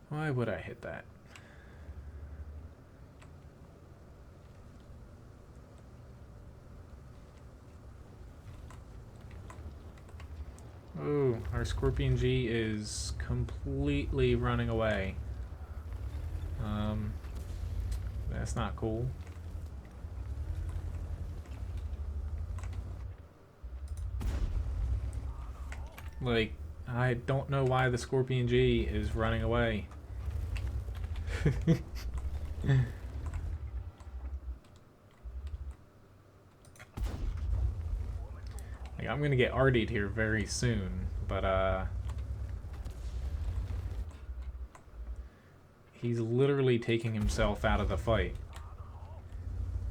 Why would I hit that? Oh, our Scorpion G is completely running away. That's not cool. Like, I don't know why the Scorpion G is running away. Like, I'm gonna get RD'd here very soon, but he's literally taking himself out of the fight.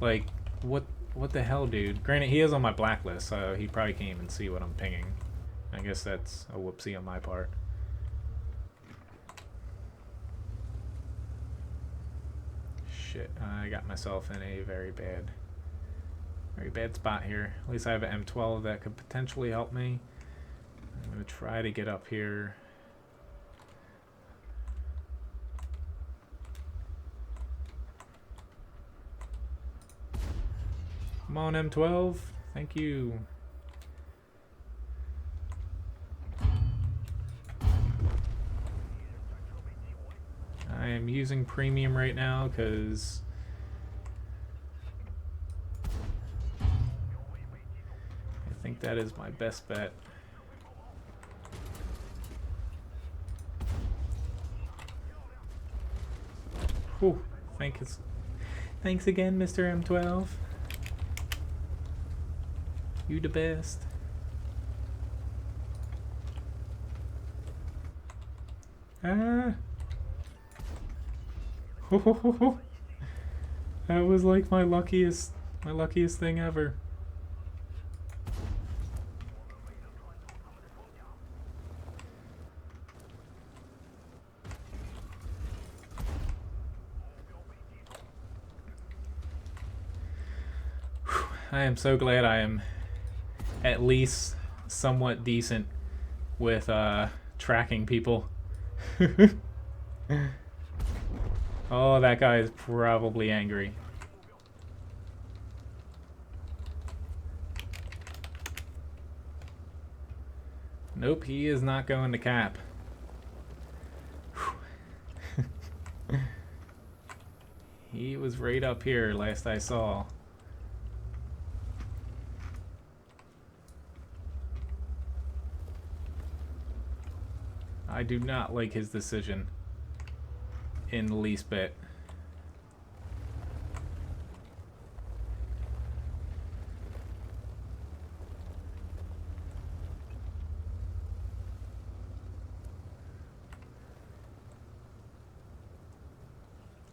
Like, what the hell, dude? Granted, he is on my blacklist, so he probably can't even see what I'm pinging. I guess that's a whoopsie on my part. Shit, I got myself in a very bad spot here. At least I have an M12 that could potentially help me. I'm gonna try to get up here. Come on, M12. Thank you. I am using premium right now because I think that is my best bet. Whew. Thanks again, Mr. M12. You the best. Ah. That was like my luckiest thing ever. I am so glad I am at least somewhat decent with tracking people. Oh, that guy is probably angry. Nope, he is not going to cap. He was right up here last I saw. I do not like his decision in the least bit.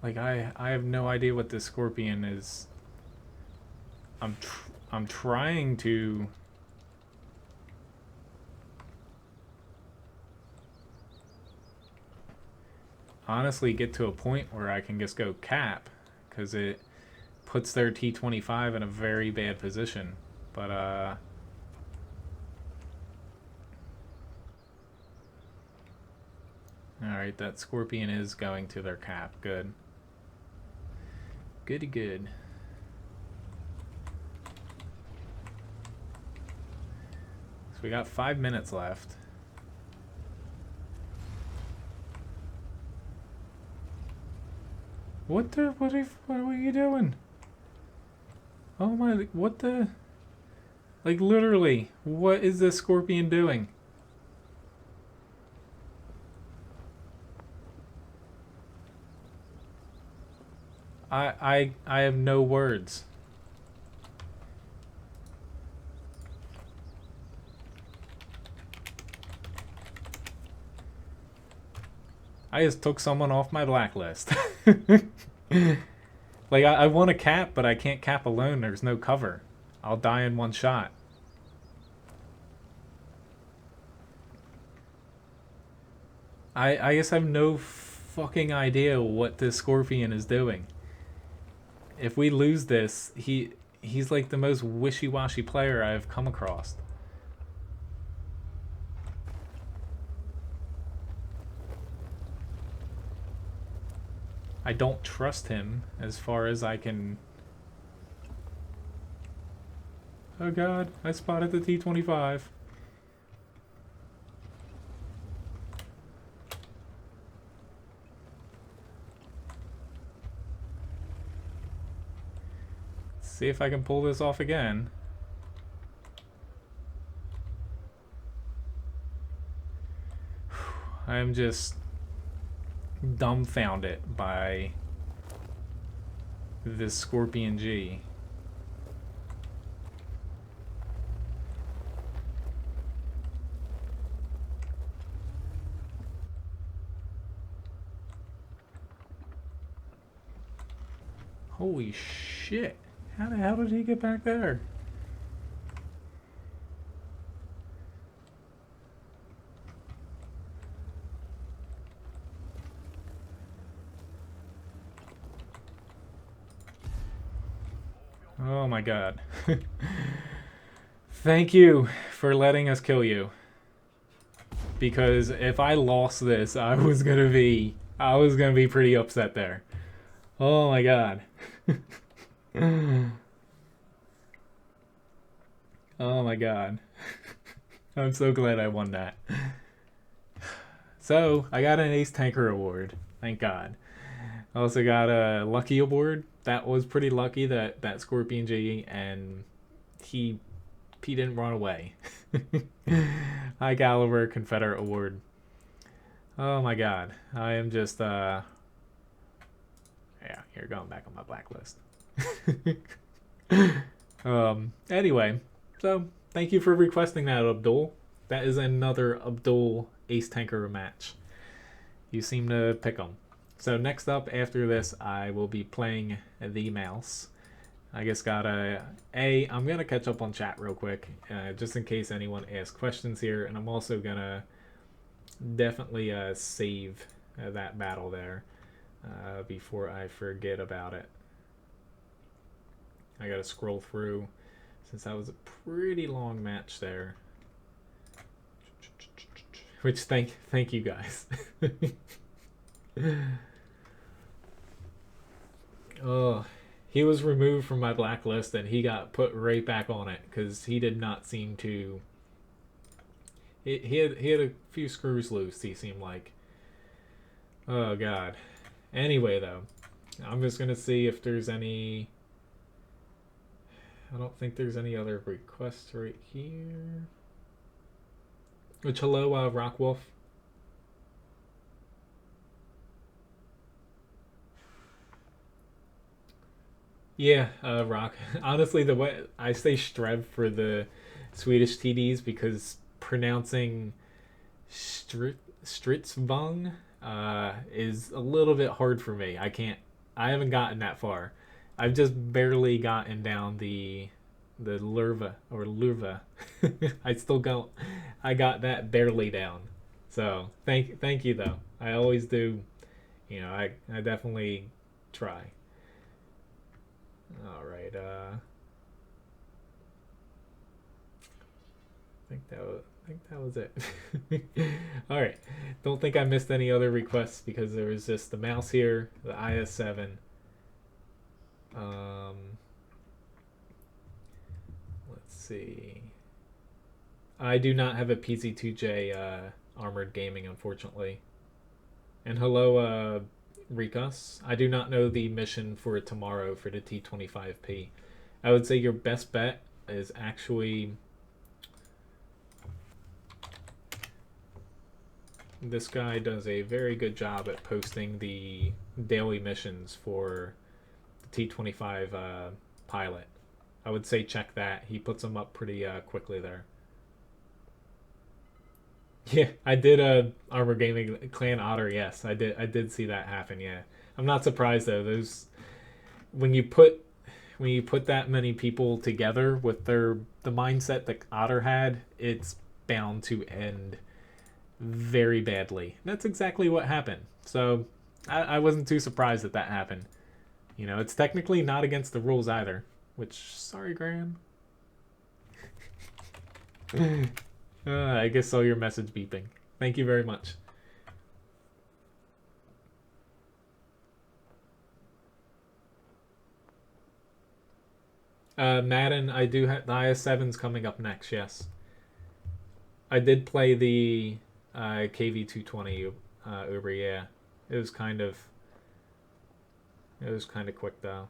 Like, I have no idea what this Scorpion is. I'm trying to honestly get to a point where I can just go cap, because it puts their T-25 in a very bad position. But alright, that Scorpion is going to their cap. Good. Goody good. we got 5 minutes left. What are you doing? Oh my, what the? Like, literally, what is this Scorpion doing? I have no words. I just took someone off my blacklist. Like, I want to cap, but I can't cap alone. There's no cover. I'll die in one shot. I just have no fucking idea what this Scorpion is doing. If we lose this, he's like the most wishy-washy player I've come across. I don't trust him as far as I can. Oh god, I spotted the T-25. See if I can pull this off again. I'm just dumbfounded by this Scorpion G. Holy shit. How the hell did he get back there? Oh my god. Thank you for letting us kill you. Because if I lost this, I was gonna be pretty upset there. Oh my god. Oh my god. I'm so glad I won that. So, I got an Ace Tanker award. Thank god. I also got a Lucky award. That was pretty lucky that Scorpion G, and he didn't run away. High Caliber Confederate award. Oh my god. I am just yeah, you're going back on my blacklist. Anyway, so thank you for requesting that, Abdul. That is another Abdul Ace Tanker match. You seem to pick them. So next up after this, I will be playing the mouse. I just gotta I'm gonna catch up on chat real quick, just in case anyone asks questions here, and I'm also gonna definitely save that battle there before I forget about it. I gotta scroll through since that was a pretty long match there. Which thank you guys. Oh, he was removed from my blacklist and he got put right back on it because he did not seem to. He had a few screws loose. He seemed like. Oh god. Anyway, though, I'm just gonna see if there's any. I don't think there's any other requests right here. Which hello, Rockwolf. Yeah, Rock. Honestly, the way I say Streb for the Swedish TDs because pronouncing Stridsvung is a little bit hard for me. I haven't gotten that far. I've just barely gotten down the Lurva or Lurva. I got that barely down. So thank you though. I always do. You know, I definitely try. All right. I think that was it. All right. Don't think I missed any other requests because there was just the mouse here, the IS-7. Let's see. I do not have a PC2J armored gaming, unfortunately. And hello, Rikas. I do not know the mission for tomorrow for the T25P. I would say your best bet is actually this guy does a very good job at posting the daily missions for the T25 pilot. I would say check that. He puts them up pretty quickly there. Yeah, I did Armor Gaming Clan Otter. Yes, I did. I did see that happen. Yeah, I'm not surprised though. Those when you put that many people together with the mindset that Otter had, it's bound to end very badly. That's exactly what happened. So I wasn't too surprised that happened. You know, it's technically not against the rules either. Which, sorry, Graham. I guess saw your message beeping. Thank you very much. Madden, I do have the IS-7's coming up next. Yes, I did play the KV-220 Uber. Yeah, it was kind of quick though.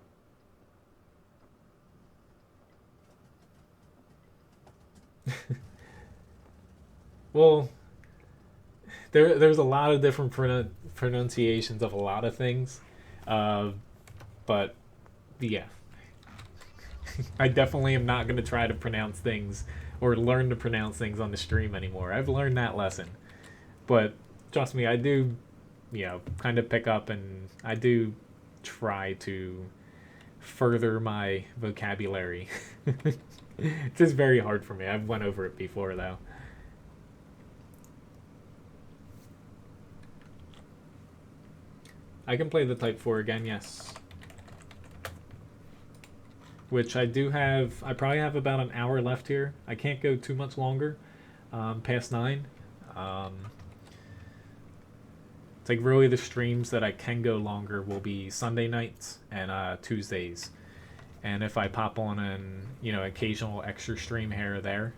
Well, there's a lot of different pronunciations of a lot of things, but yeah, I definitely am not going to try to pronounce things or learn to pronounce things on the stream anymore. I've learned that lesson, but trust me, I do, kind of pick up, and I do try to further my vocabulary. It's just very hard for me. I've went over it before though. I can play the Type 4 again, yes. Which I do have. I probably have about an hour left here. I can't go too much longer, past 9. It's like really the streams that I can go longer will be Sunday nights and Tuesdays. And if I pop on an occasional extra stream here or there.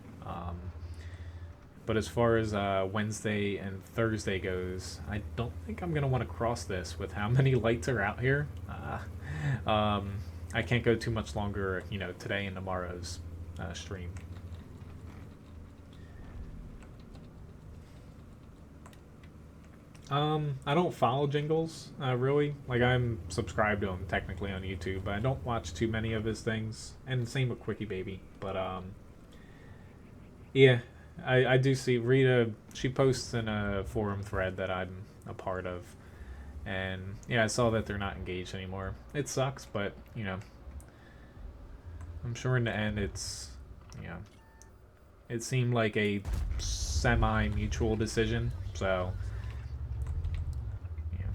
But as far as Wednesday and Thursday goes, I don't think I'm going to want to cross this with how many lights are out here. I can't go too much longer, today and tomorrow's stream. I don't follow Jingles, really. Like, I'm subscribed to him technically on YouTube, but I don't watch too many of his things. And same with Quickie Baby. But, yeah. I do see Rita, she posts in a forum thread that I'm a part of. And yeah, I saw that they're not engaged anymore. It sucks, but, I'm sure in the end it's, it seemed like a semi-mutual decision. So, yeah.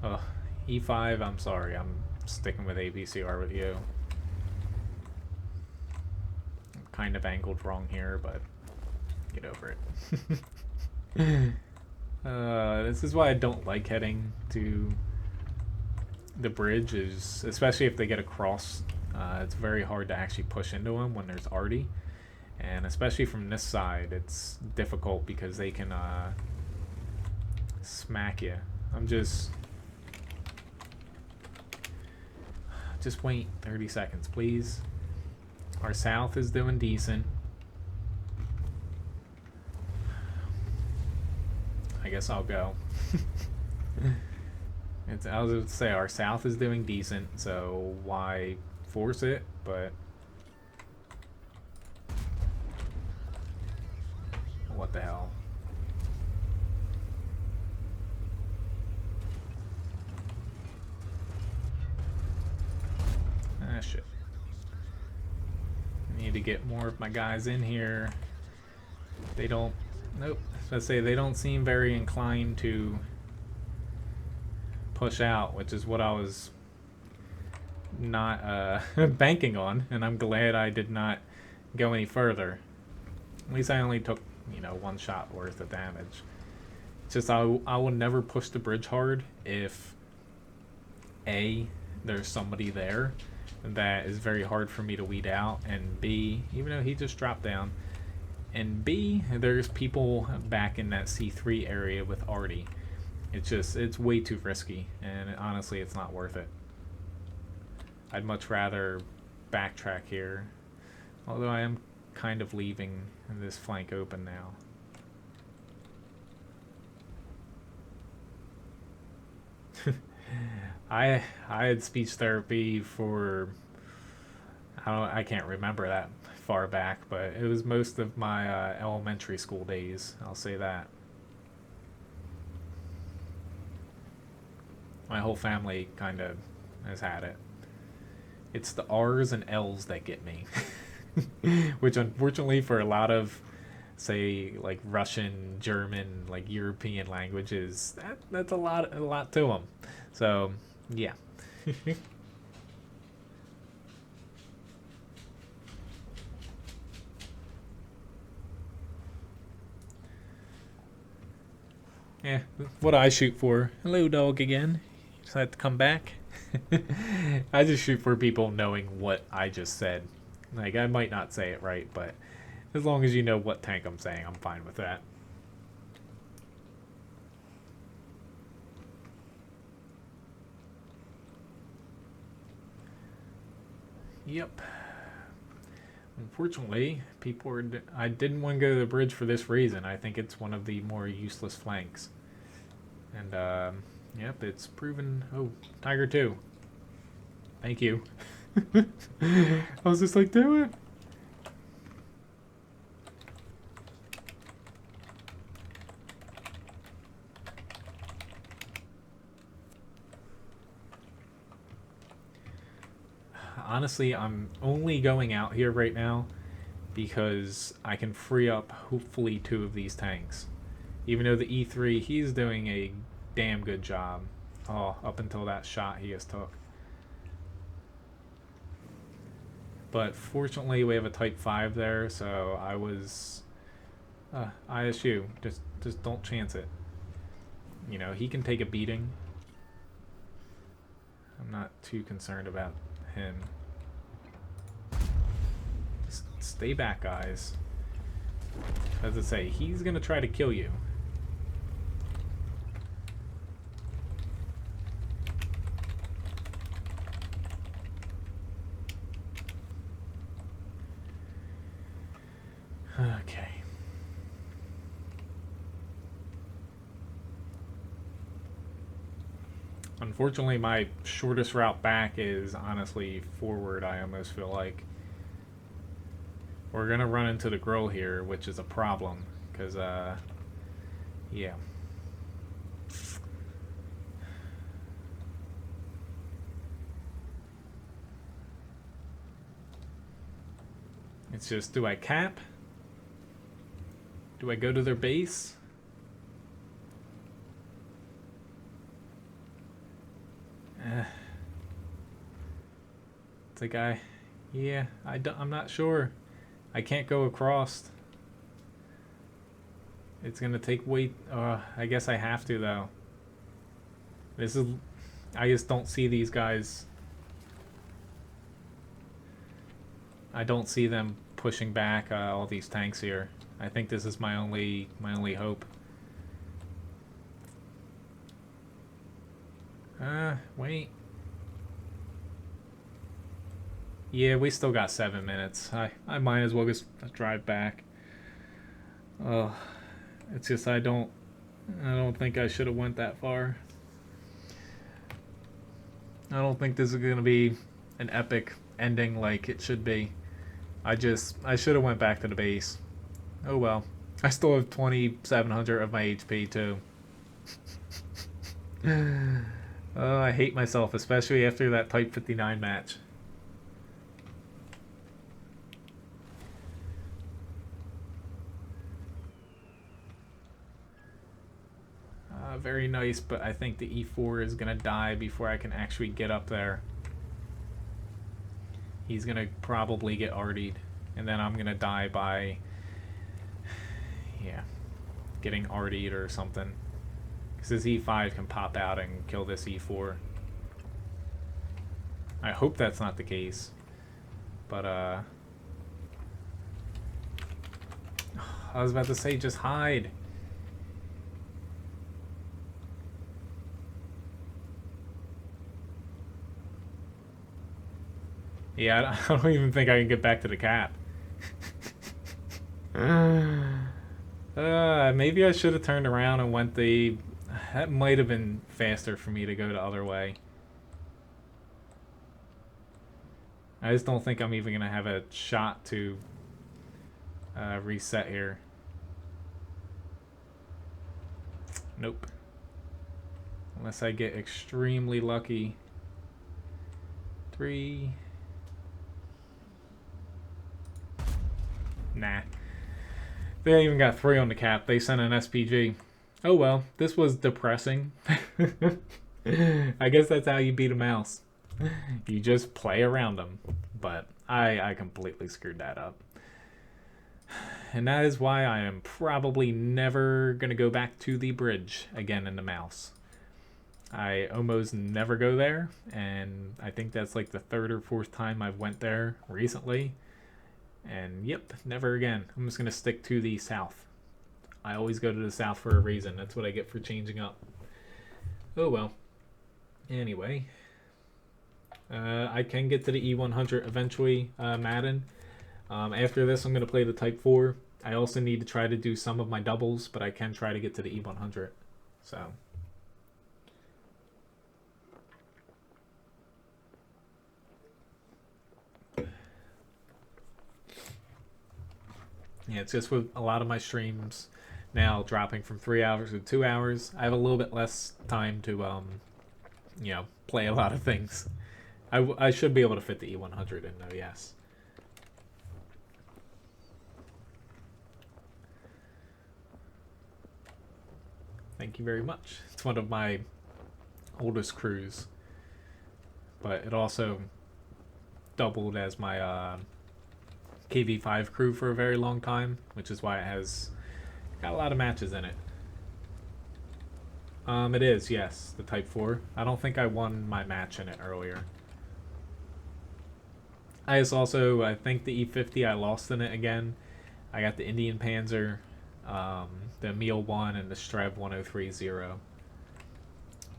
Oh. E5, I'm sorry, I'm sticking with APCR with you. I'm kind of angled wrong here, but get over it. This is why I don't like heading to the bridge, is especially if they get across. It's very hard to actually push into them when there's arty, and especially from this side, it's difficult because they can smack you. Just wait 30 seconds, please. Our south is doing decent. I guess I'll go. I was going to say, our south is doing decent, so why force it? But what the hell? Ah, shit. I need to get more of my guys in here. They don't... Nope. Let's say they don't seem very inclined to push out, which is what I was not banking on, and I'm glad I did not go any further. At least I only took, one shot worth of damage. It's just I will never push the bridge hard if A, there's somebody there that is very hard for me to weed out, and B, even though he just dropped down, and B, there's people back in that C3 area with Artie. It's way too risky, and honestly, it's not worth it. I'd much rather backtrack here, although I am kind of leaving this flank open now. I had speech therapy for I can't remember that far back, but it was most of my elementary school days. I'll say that. My whole family kind of has had it. It's the R's and L's that get me, which unfortunately for a lot of, say, like Russian, German, like European languages, that's a lot to them. So yeah. Yeah, what I shoot for. Hello, dog again. Decided to come back. I just shoot for people knowing what I just said. Like, I might not say it right, but as long as you know what tank I'm saying, I'm fine with that. Yep. Unfortunately, people are. I didn't want to go to the bridge for this reason. I think it's one of the more useless flanks. And, yep, it's proven. Oh, Tiger 2. Thank you. I was just like, do it. Honestly, I'm only going out here right now because I can free up hopefully 2 of these tanks. Even though the E3, he's doing a damn good job. Oh, up until that shot he just took. But fortunately, we have a Type 5 there, so I was... ISU, just don't chance it. You know, he can take a beating. I'm not too concerned about him. Just stay back, guys. As I say, he's gonna try to kill you. Okay. Unfortunately, my shortest route back is honestly forward, I almost feel like. We're gonna run into the grill here, which is a problem, because, yeah. It's just, do I cap? Do I go to their base? It's like yeah, I'm not sure. I can't go across. It's gonna take way. I guess I have to though. This is. I just don't see these guys. I don't see them pushing back all these tanks here. I think this is my only hope. Wait. Yeah, we still got 7 minutes. I might as well just drive back. Oh, it's just I don't think I should have went that far. I don't think this is gonna be an epic ending like it should be. I should have went back to the base. Oh well. I still have 2,700 of my HP too. Oh, I hate myself, especially after that Type 59 match. Very nice, but I think the E4 is gonna die before I can actually get up there. He's gonna probably get artied, and then I'm gonna die by, yeah, getting artied or something. Because his E5 can pop out and kill this E4. I hope that's not the case. But, I was about to say, just hide. Yeah, I don't even think I can get back to the cap. Maybe I should have turned around and went the... That might have been faster for me to go the other way. I just don't think I'm even going to have a shot to reset here. Nope. Unless I get extremely lucky. 3... Nah. They even got 3 on the cap. They sent an SPG. Oh well, this was depressing. I guess that's how you beat a mouse. You just play around them. But I completely screwed that up. And that is why I am probably never going to go back to the bridge again in the mouse. I almost never go there. And I think that's like the 3rd or 4th time I've went there recently. And yep, never again. I'm just going to stick to the south. I always go to the south for a reason. That's what I get for changing up. Oh well. Anyway. I can get to the E100 eventually, Madden. After this, I'm going to play the Type 4. I also need to try to do some of my doubles, but I can try to get to the E100. So... Yeah, it's just with a lot of my streams now dropping from 3 hours to 2 hours, I have a little bit less time to, you know, play a lot of things. I should be able to fit the E100 in though, yes. Thank you very much. It's one of my oldest crews, but it also doubled as my, KV5 crew for a very long time, which is why it has got a lot of matches in it. It is, yes, the Type 4. I don't think I won my match in it earlier. I think the E50 I lost in it again. I got the Indian Panzer, the Emil 1, and the Streb 1030.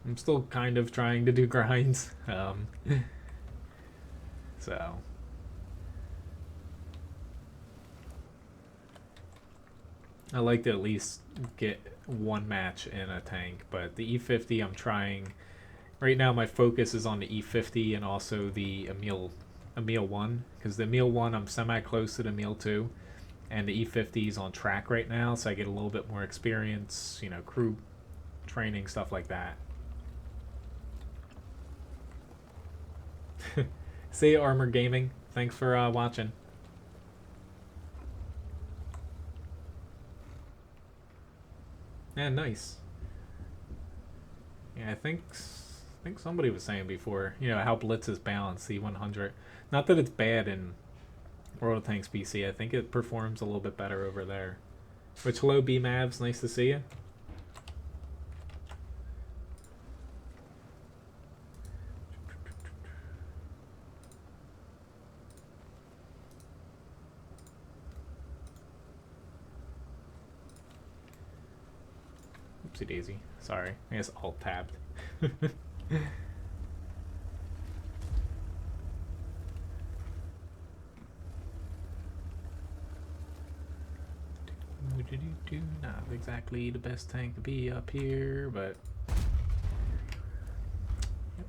I'm still kind of trying to do grinds. So... I like to at least get one match in a tank, but the E50 I'm trying... Right now my focus is on the E50 and also the Emil 1, because the Emil 1 I'm semi-close to the Emil 2, and the E50 is on track right now, so I get a little bit more experience, you know, crew training, stuff like that. See you, Armor Gaming. Thanks for watching. Yeah, nice. Yeah, I think somebody was saying before, you know, how Blitz is balanced, C100. Not that it's bad in World of Tanks PC. I think it performs a little bit better over there. Which, hello, B-Mavs. Nice to see you. Oopsie daisy. Sorry. I guess alt-tabbed. Not exactly the best tank to be up here, but... Yep.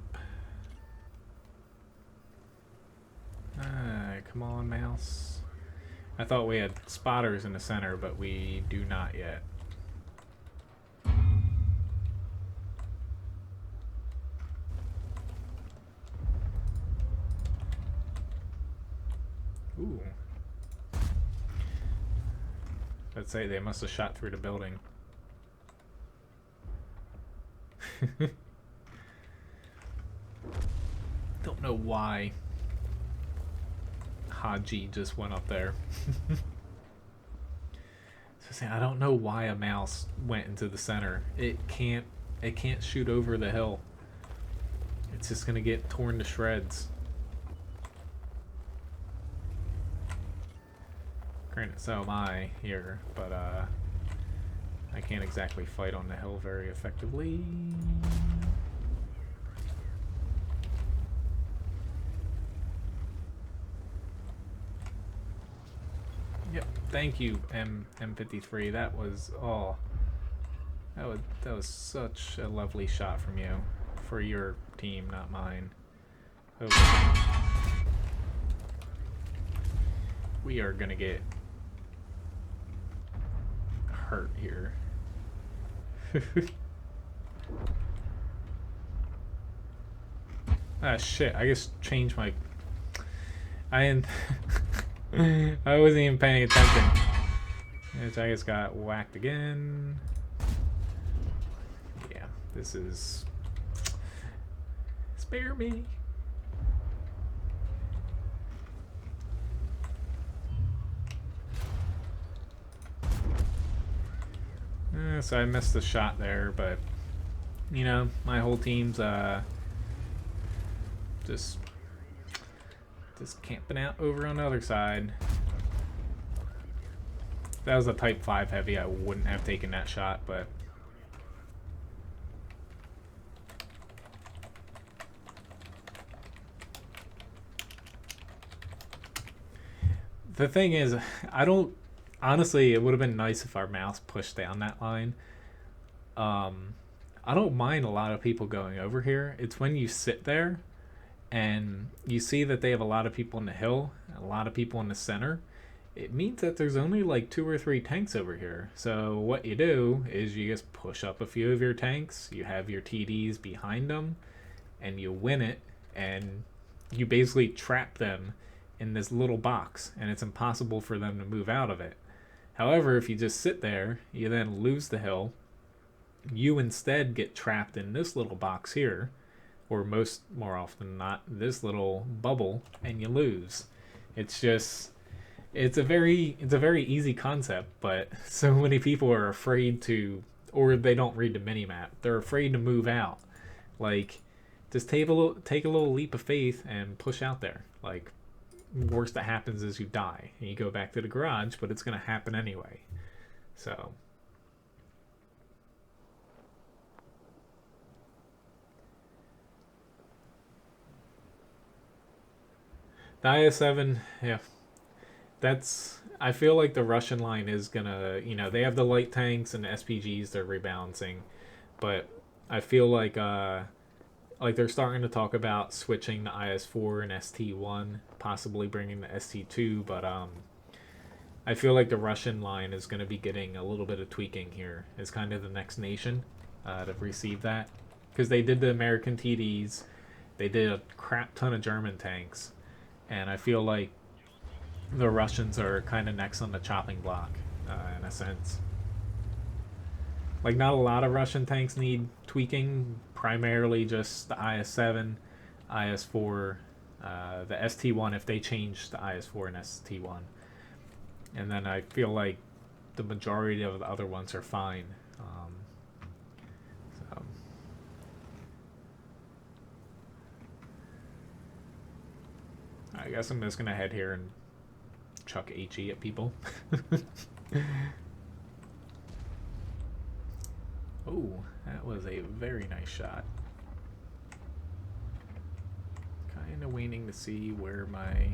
Come on, mouse. I thought we had spotters in the center, but we do not yet. Ooh. I'd say they must have shot through the building. Don't know why Haji just went up there. So I don't know why a mouse went into the center. It can't shoot over the hill. It's just gonna get torn to shreds. Granted, so am I here, but I can't exactly fight on the hill very effectively. Yep, thank you, M53. That was that was such a lovely shot from you, for your team, not mine. Okay. We are gonna get hurt here. Ah shit! I just changed my. I wasn't even paying attention. I just got whacked again. Yeah, this is. Spare me. So I missed the shot there, but you know, my whole team's just camping out over on the other side. If that was a Type 5 heavy, I wouldn't have taken that shot, but the thing is, I don't honestly, it would have been nice if our mouse pushed down that line. I don't mind a lot of people going over here. It's when you sit there and you see that they have a lot of people on the hill, a lot of people in the center. It means that there's only like 2 or 3 tanks over here. So what you do is you just push up a few of your tanks, you have your TDs behind them, and you win it, and you basically trap them in this little box, and it's impossible for them to move out of it. However, if you just sit there, you then lose the hill. You instead get trapped in this little box here, or more often than not, this little bubble, and you lose. It's just, it's a very easy concept, but so many people are afraid to, or they don't read the minimap. They're afraid to move out. Like, just take a little leap of faith and push out there. Like, worst that happens is you die and you go back to the garage, but it's gonna happen anyway. So. The IS-7, yeah, I feel like the Russian line is gonna, you know, they have the light tanks and the SPGs they're rebalancing, but I feel like they're starting to talk about switching the IS-4 and ST-1, possibly bringing the ST-2, but I feel like the Russian line is gonna be getting a little bit of tweaking here. It's kind of the next nation to receive that, because they did the American TDs, they did a crap ton of German tanks. And I feel like the Russians are kind of next on the chopping block, in a sense. Like, not a lot of Russian tanks need tweaking, primarily just the IS-7, IS-4, the ST-1 if they change the IS-4 and ST-1. And then I feel like the majority of the other ones are fine. So. I guess I'm just gonna head here and chuck HE at people. Oh, that was a very nice shot. Kind of waiting to see where my...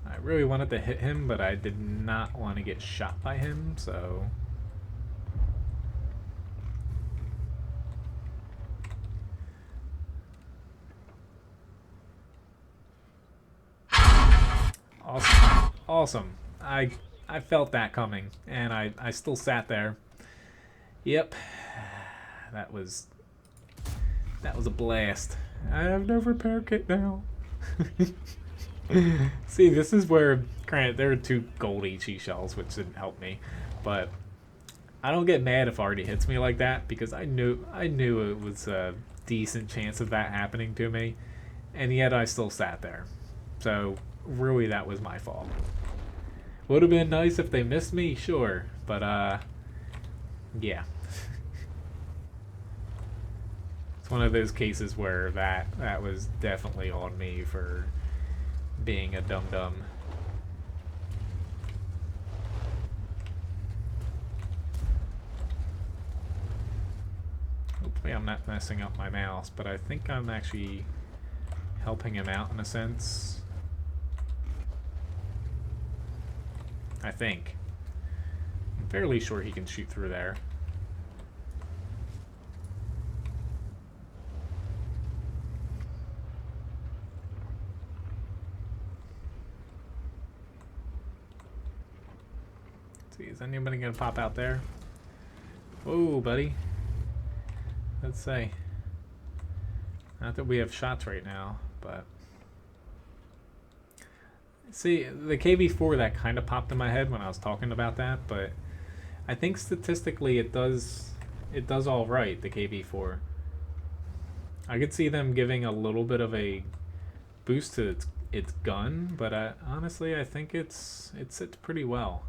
I really wanted to hit him, but I did not want to get shot by him, so... Awesome. I felt that coming, and I still sat there. Yep. That was a blast. I have no repair kit now. See, this is where, granted, there are 2 gold HE shells, which didn't help me, but I don't get mad if Artie hits me like that, because I knew it was a decent chance of that happening to me, and yet I still sat there. So really, that was my fault. Would have been nice if they missed me, sure, but yeah. It's one of those cases where that was definitely on me for being a dum-dum. Hopefully I'm not messing up my mouse, but I think I'm actually helping him out in a sense. I think. I'm fairly sure he can shoot through there. Let's see, is anybody gonna pop out there? Whoa, buddy. Let's say. Not that we have shots right now, but... See, the KV4, that kind of popped in my head when I was talking about that, but I think statistically it does all right, the KV4. I could see them giving a little bit of a boost to its gun, but honestly, I think it sits pretty well.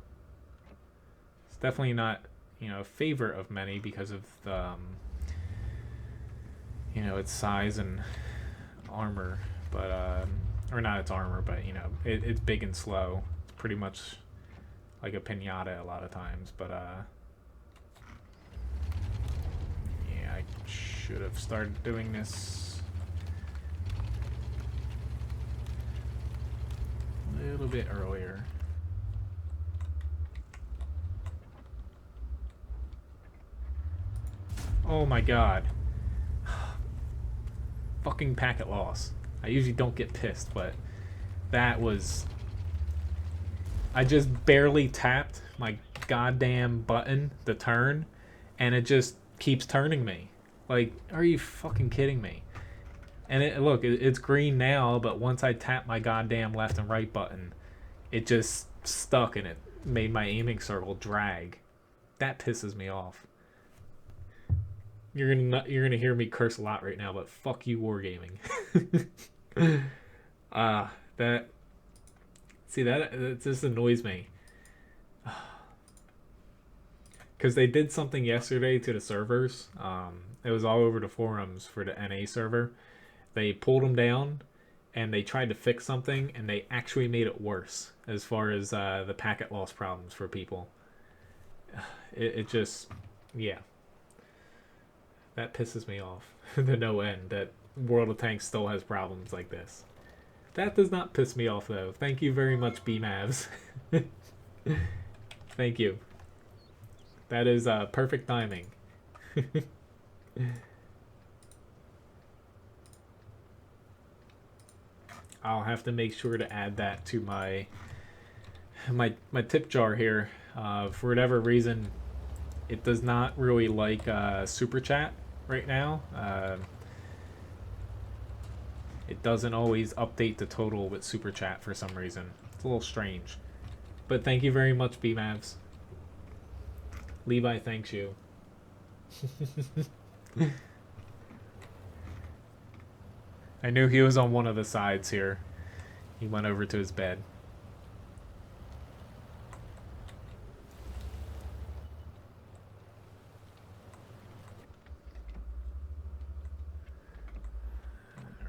It's definitely not, a favorite of many because of the, its size and armor, but or not its armor, but it's big and slow. It's pretty much like a pinata a lot of times, but yeah, I should have started doing this a little bit earlier. Oh my god. Fucking packet loss. I usually don't get pissed, but that was... I just barely tapped my goddamn button to turn, and it just keeps turning me. Like, are you fucking kidding me? And look, it's green now, but once I tapped my goddamn left and right button, it just stuck and it made my aiming circle drag. That pisses me off. You're gonna hear me curse a lot right now, but fuck you, wargaming. That just annoys me. Because they did something yesterday to the servers. It was all over the forums for the NA server. They pulled them down, and they tried to fix something, and they actually made it worse as far as the packet loss problems for people. It just, yeah. That pisses me off to no end that World of Tanks still has problems like this. That does not piss me off, though. Thank you very much, BMAVs. Thank you. That is perfect timing. I'll have to make sure to add that to my tip jar here. For whatever reason, it does not really like Super Chat right now. It doesn't always update the total with Super Chat for some reason. It's a little strange. But thank you very much, BMAVs. Levi thanks you. I knew he was on one of the sides here. He went over to his bed.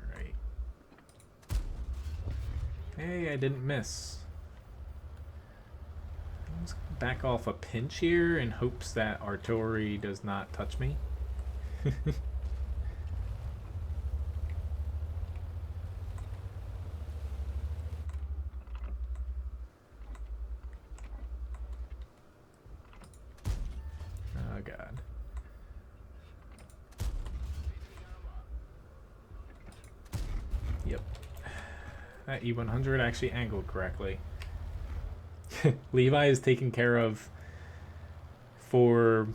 Alright. Hey, I didn't miss. Let's back off a pinch here in hopes that artillery does not touch me. Oh god. Yep. That E100 actually angled correctly. Levi is taken care of for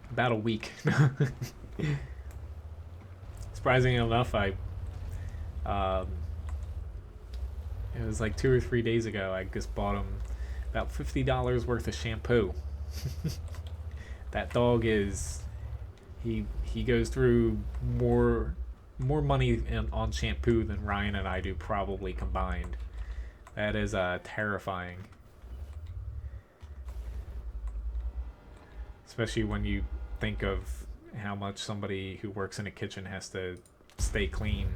about a week. Surprisingly enough, it was like 2 or 3 days ago, I just bought him about $50 worth of shampoo. That dog is, he goes through more money on shampoo than Ryan and I do probably combined. That is terrifying. Especially when you think of how much somebody who works in a kitchen has to stay clean.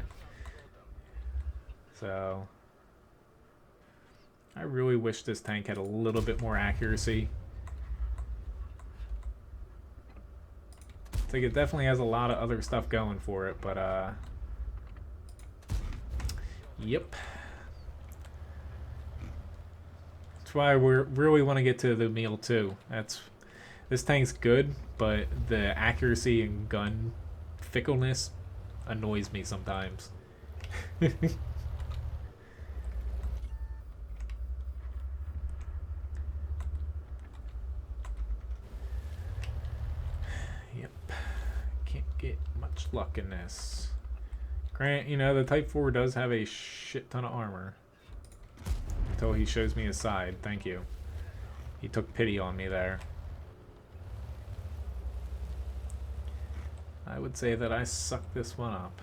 So I really wish this tank had a little bit more accuracy. It's like it definitely has a lot of other stuff going for it, but yep. That's why we really want to get to the meal too. This tank's good, but the accuracy and gun fickleness annoys me sometimes. Yep. Can't get much luck in this. Grant, you know, the Type 4 does have a shit ton of armor. Until he shows me his side. Thank you. He took pity on me there. I would say that I sucked this one up.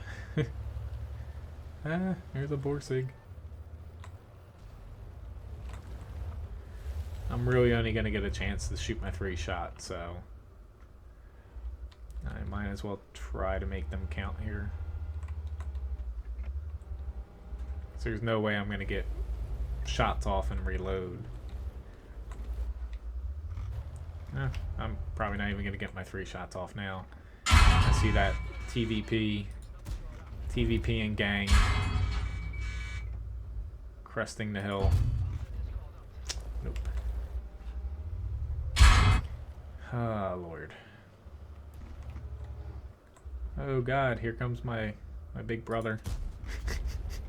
Ah, here's a Borsig. I'm really only going to get a chance to shoot my 3 shots, so I might as well try to make them count here. So there's no way I'm going to get shots off and reload. I'm probably not even going to get my 3 shots off now. I see that TVP and gang cresting the hill. Nope. Oh, Lord. Oh, God, here comes my big brother.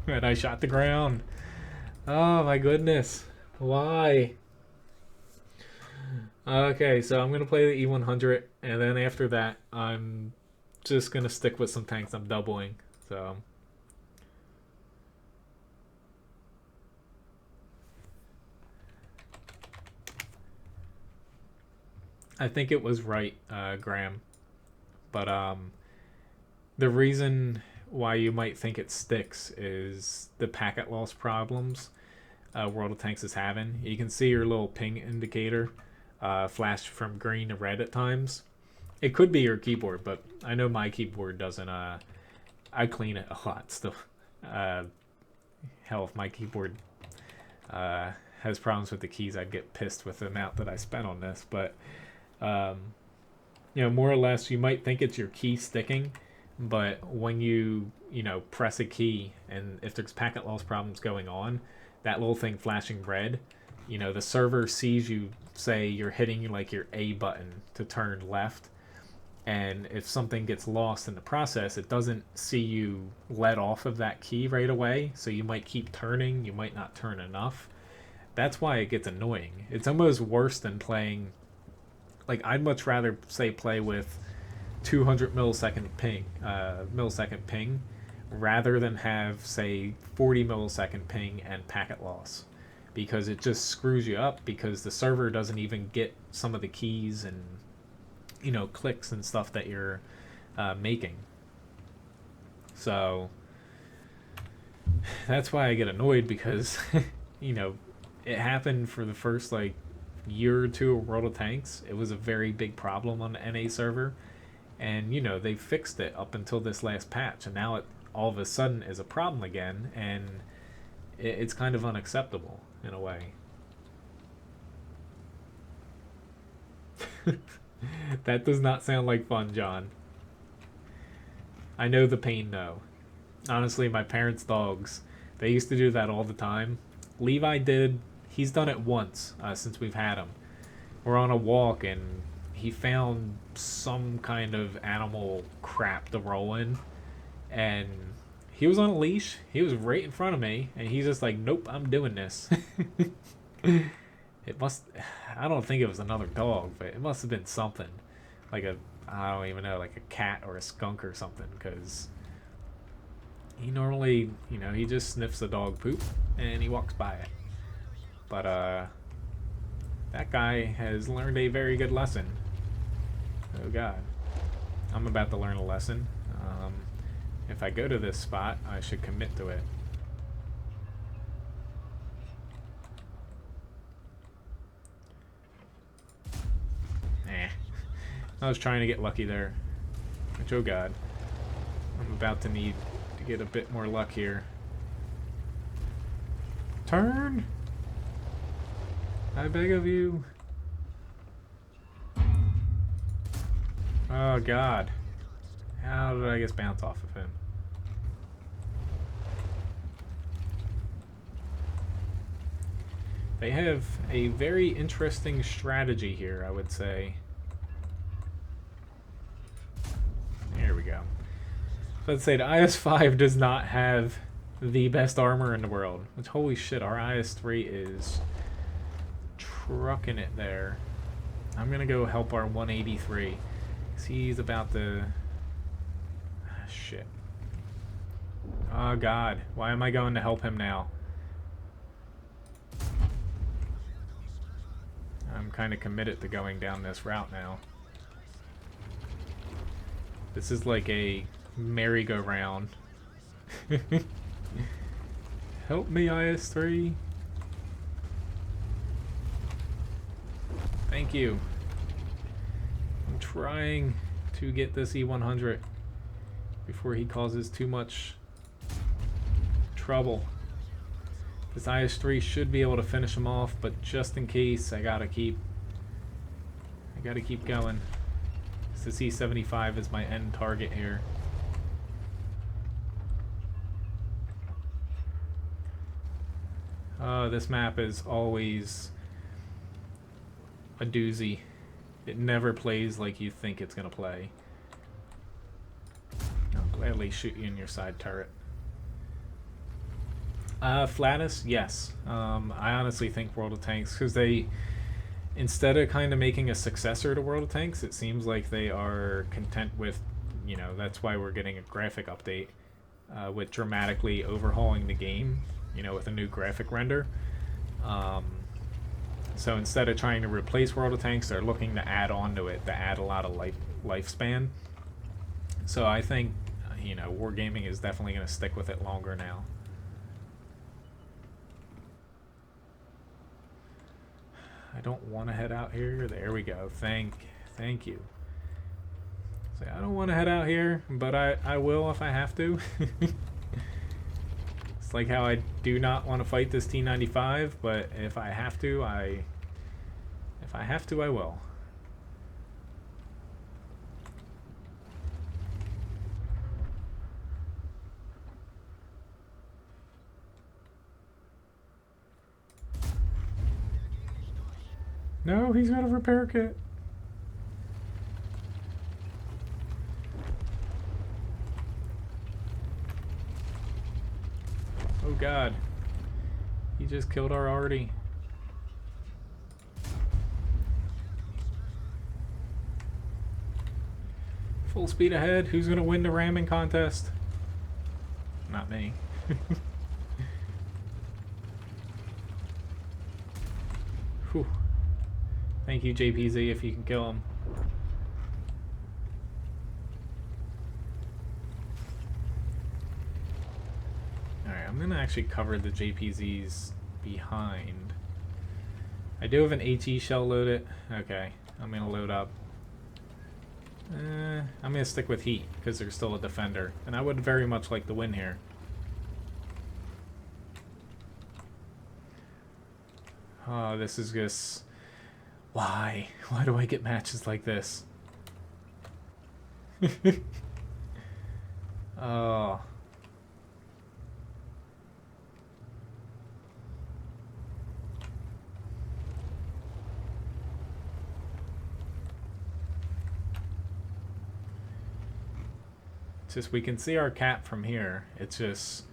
And I shot the ground. Oh, my goodness. Why? Okay, so I'm going to play the E100, and then after that, I'm just going to stick with some tanks I'm doubling. So I think it was right, Graham. But the reason why you might think it sticks is the packet loss problems World of Tanks is having. You can see your little ping indicator flash from green to red at times. It could be your keyboard, but I know my keyboard doesn't. I clean it a lot still. Hell, if my keyboard has problems with the keys, I'd get pissed with the amount that I spent on this. But you know, more or less, you might think it's your key sticking, but when you press a key, and if there's packet loss problems going on, that little thing flashing red, the server sees you, say you're hitting like your A button to turn left, and if something gets lost in the process, it doesn't see you let off of that key right away, so you might keep turning, you might not turn enough. That's why it gets annoying. It's almost worse than playing, like, I'd much rather, say, play with 200 millisecond ping rather than have, say, 40 millisecond ping and packet loss, because it just screws you up, because the server doesn't even get some of the keys and clicks and stuff that you're making. So that's why I get annoyed, because it happened for the first like year or two of World of Tanks. It was a very big problem on the NA server, and they fixed it up until this last patch, and now it all of a sudden is a problem again, and it's kind of unacceptable in a way. That does not sound like fun, John. I know the pain, though. Honestly, my parents' dogs, they used to do that all the time. Levi did. He's done it once since we've had him. We're on a walk, and he found some kind of animal crap to roll in, and he was on a leash. He was right in front of me, and he's just like, nope, I'm doing this. I don't think it was another dog, but it must have been something. Like I don't even know, like a cat or a skunk or something, because he normally, he just sniffs the dog poop, and he walks by it. But that guy has learned a very good lesson. Oh god. I'm about to learn a lesson. If I go to this spot, I should commit to it. I was trying to get lucky there. which, oh god, I'm about to need to get a bit more luck here. Turn! I beg of you. Oh god. How did I just bounce off of him? They have a very interesting strategy here, I would say. There we go. Let's say the IS-5 does not have the best armor in the world. Which, holy shit, our IS-3 is trucking it there. I'm gonna go help our 183. He's about to... shit. Oh god, why am I going to help him now? I'm kind of committed to going down this route now. This is like a merry-go-round. Help me, IS-3. Thank you. I'm trying to get this E100 before he causes too much trouble. This IS-3 should be able to finish him off, but just in case, I gotta keep going. This E75 is my end target here. This map is always a doozy. It never plays like you think it's gonna play. I'll gladly shoot you in your side turret. Flatus, yes. I honestly think World of Tanks, because they, instead of kind of making a successor to World of Tanks, it seems like they are content with, you know, that's why we're getting a graphic update, with dramatically overhauling the game, you know, with a new graphic render. So instead of trying to replace World of Tanks, they're looking to add on to it, to add a lot of lifespan. So I think, you know, Wargaming is definitely going to stick with it longer now. I don't want to head out here. There we go. Thank you. So I don't want to head out here, but I will if I have to. It's like how I do not want to fight this T-95, but if I have to, I will. No, he's got a repair kit. Oh god. He just killed our arty. Full speed ahead. Who's gonna win the ramming contest? Not me. Whew. Thank you, JPZ, if you can kill him. Alright, I'm gonna actually cover the JPZs behind. I do have an HE shell loaded. Okay, I'm gonna load up. I'm gonna stick with heat, because they're still a defender. And I would very much like to win here. Oh, this is just... Why? Why do I get matches like this? Oh. It's just we can see our cap from here. It's just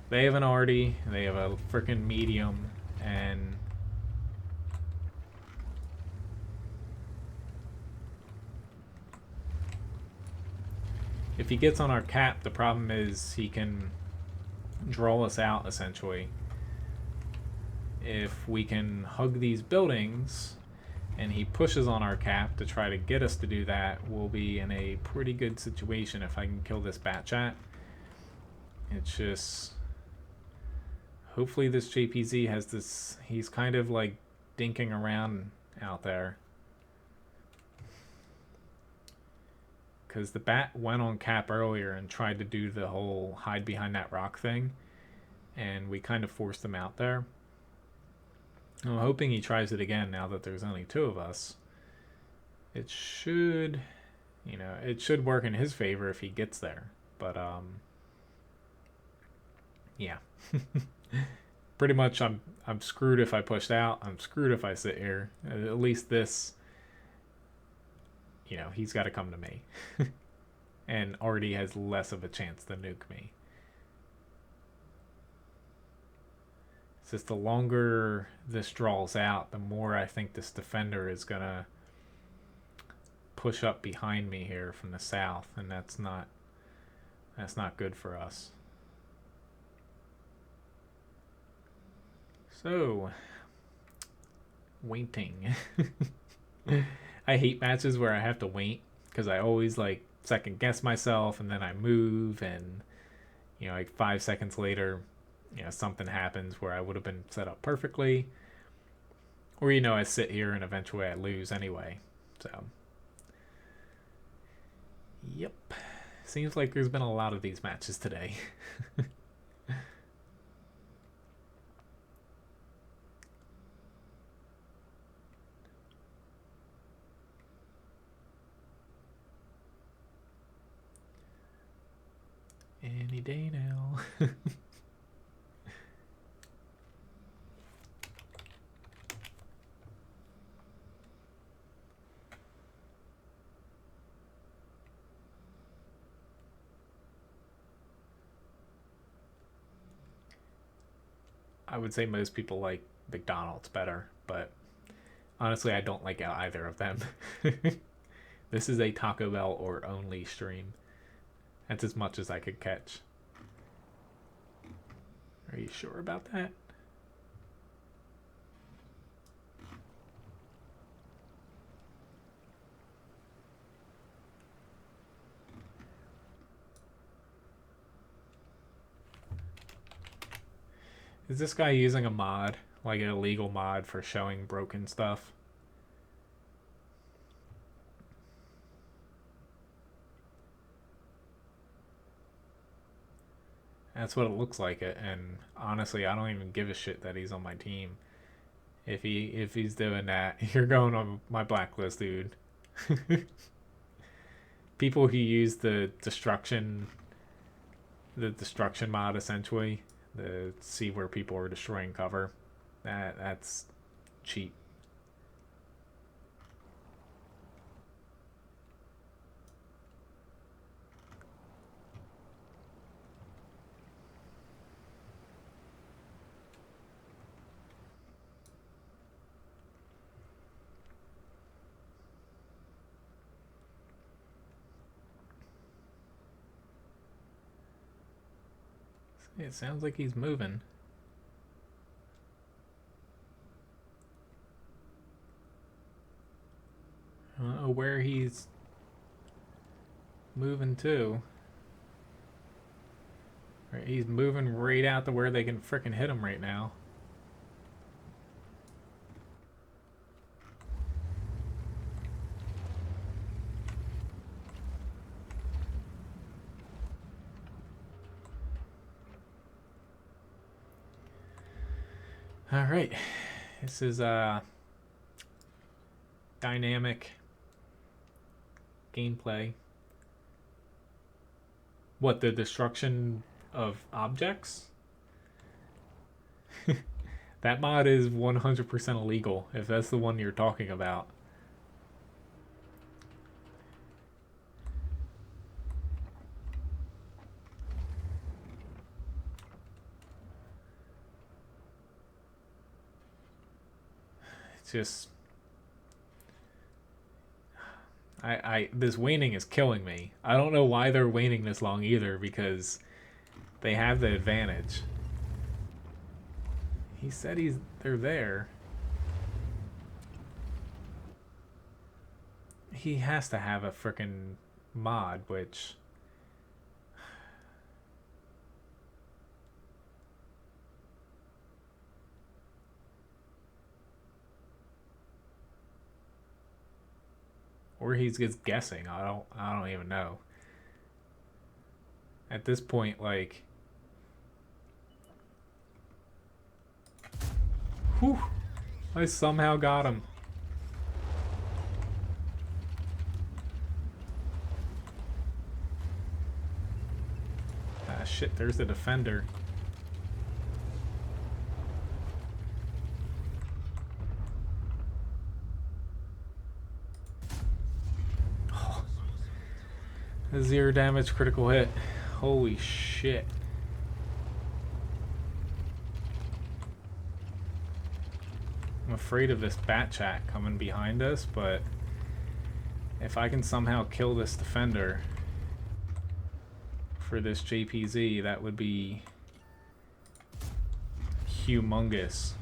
they have an arty, they have a freaking medium, and if he gets on our cap, the problem is he can draw us out, essentially. If we can hug these buildings and he pushes on our cap to try to get us to do that, we'll be in a pretty good situation if I can kill this bat chat. It's just... hopefully this JPZ has this... he's kind of like dinking around out there. because the bat went on cap earlier and tried to do the whole hide behind that rock thing, and we kind of forced him out there. I'm hoping he tries it again now that there's only two of us. It should, it should work in his favor if he gets there. But, yeah. Pretty much I'm screwed if I pushed out. I'm screwed if I sit here. At least this, he's got to come to me. And already has less of a chance to nuke me. It's just the longer this draws out, the more I think this defender is going to push up behind me here from the south, and that's not good for us. So, waiting. I hate matches where I have to wait because I always like second guess myself, and then I move, and like 5 seconds later, something happens where I would have been set up perfectly, or I sit here and eventually I lose anyway. So, yep, seems like there's been a lot of these matches today. Any day now. I would say most people like McDonald's better, but honestly, I don't like either of them. This is a Taco Bell or only stream. That's as much as I could catch. Are you sure about that? Is this guy using a mod, like an illegal mod for showing broken stuff? That's what it looks like it, and honestly, I don't even give a shit that he's on my team. If he's doing that, you're going on my blacklist, dude. People who use the destruction mod essentially, to see where people are destroying cover, that's cheap. It sounds like he's moving. I don't know where he's moving to. Right, he's moving right out to where they can frickin' hit him right now. Alright. This is dynamic gameplay. What, the destruction of objects? That mod is 100% illegal, if that's the one you're talking about. It's just... this waning is killing me. I don't know why they're waning this long either, because they have the advantage. He said they're there. He has to have a frickin' mod, which... Or he's just guessing. I don't even know. At this point, like, whew, I somehow got him. Ah, shit, there's the defender. Oh, a 0 damage critical hit. Holy shit. I'm afraid of this bat chat coming behind us, but if I can somehow kill this defender for this JPZ, that would be humongous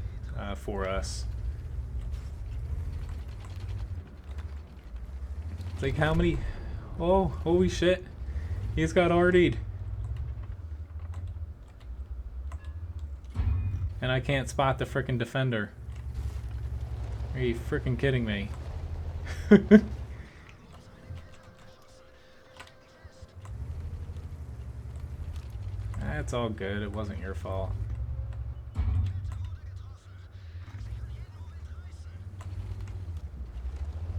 for us. It's like how many... Oh, holy shit. He's got RD'd. And I can't spot the frickin' defender. Are you frickin' kidding me? That's all good. It wasn't your fault.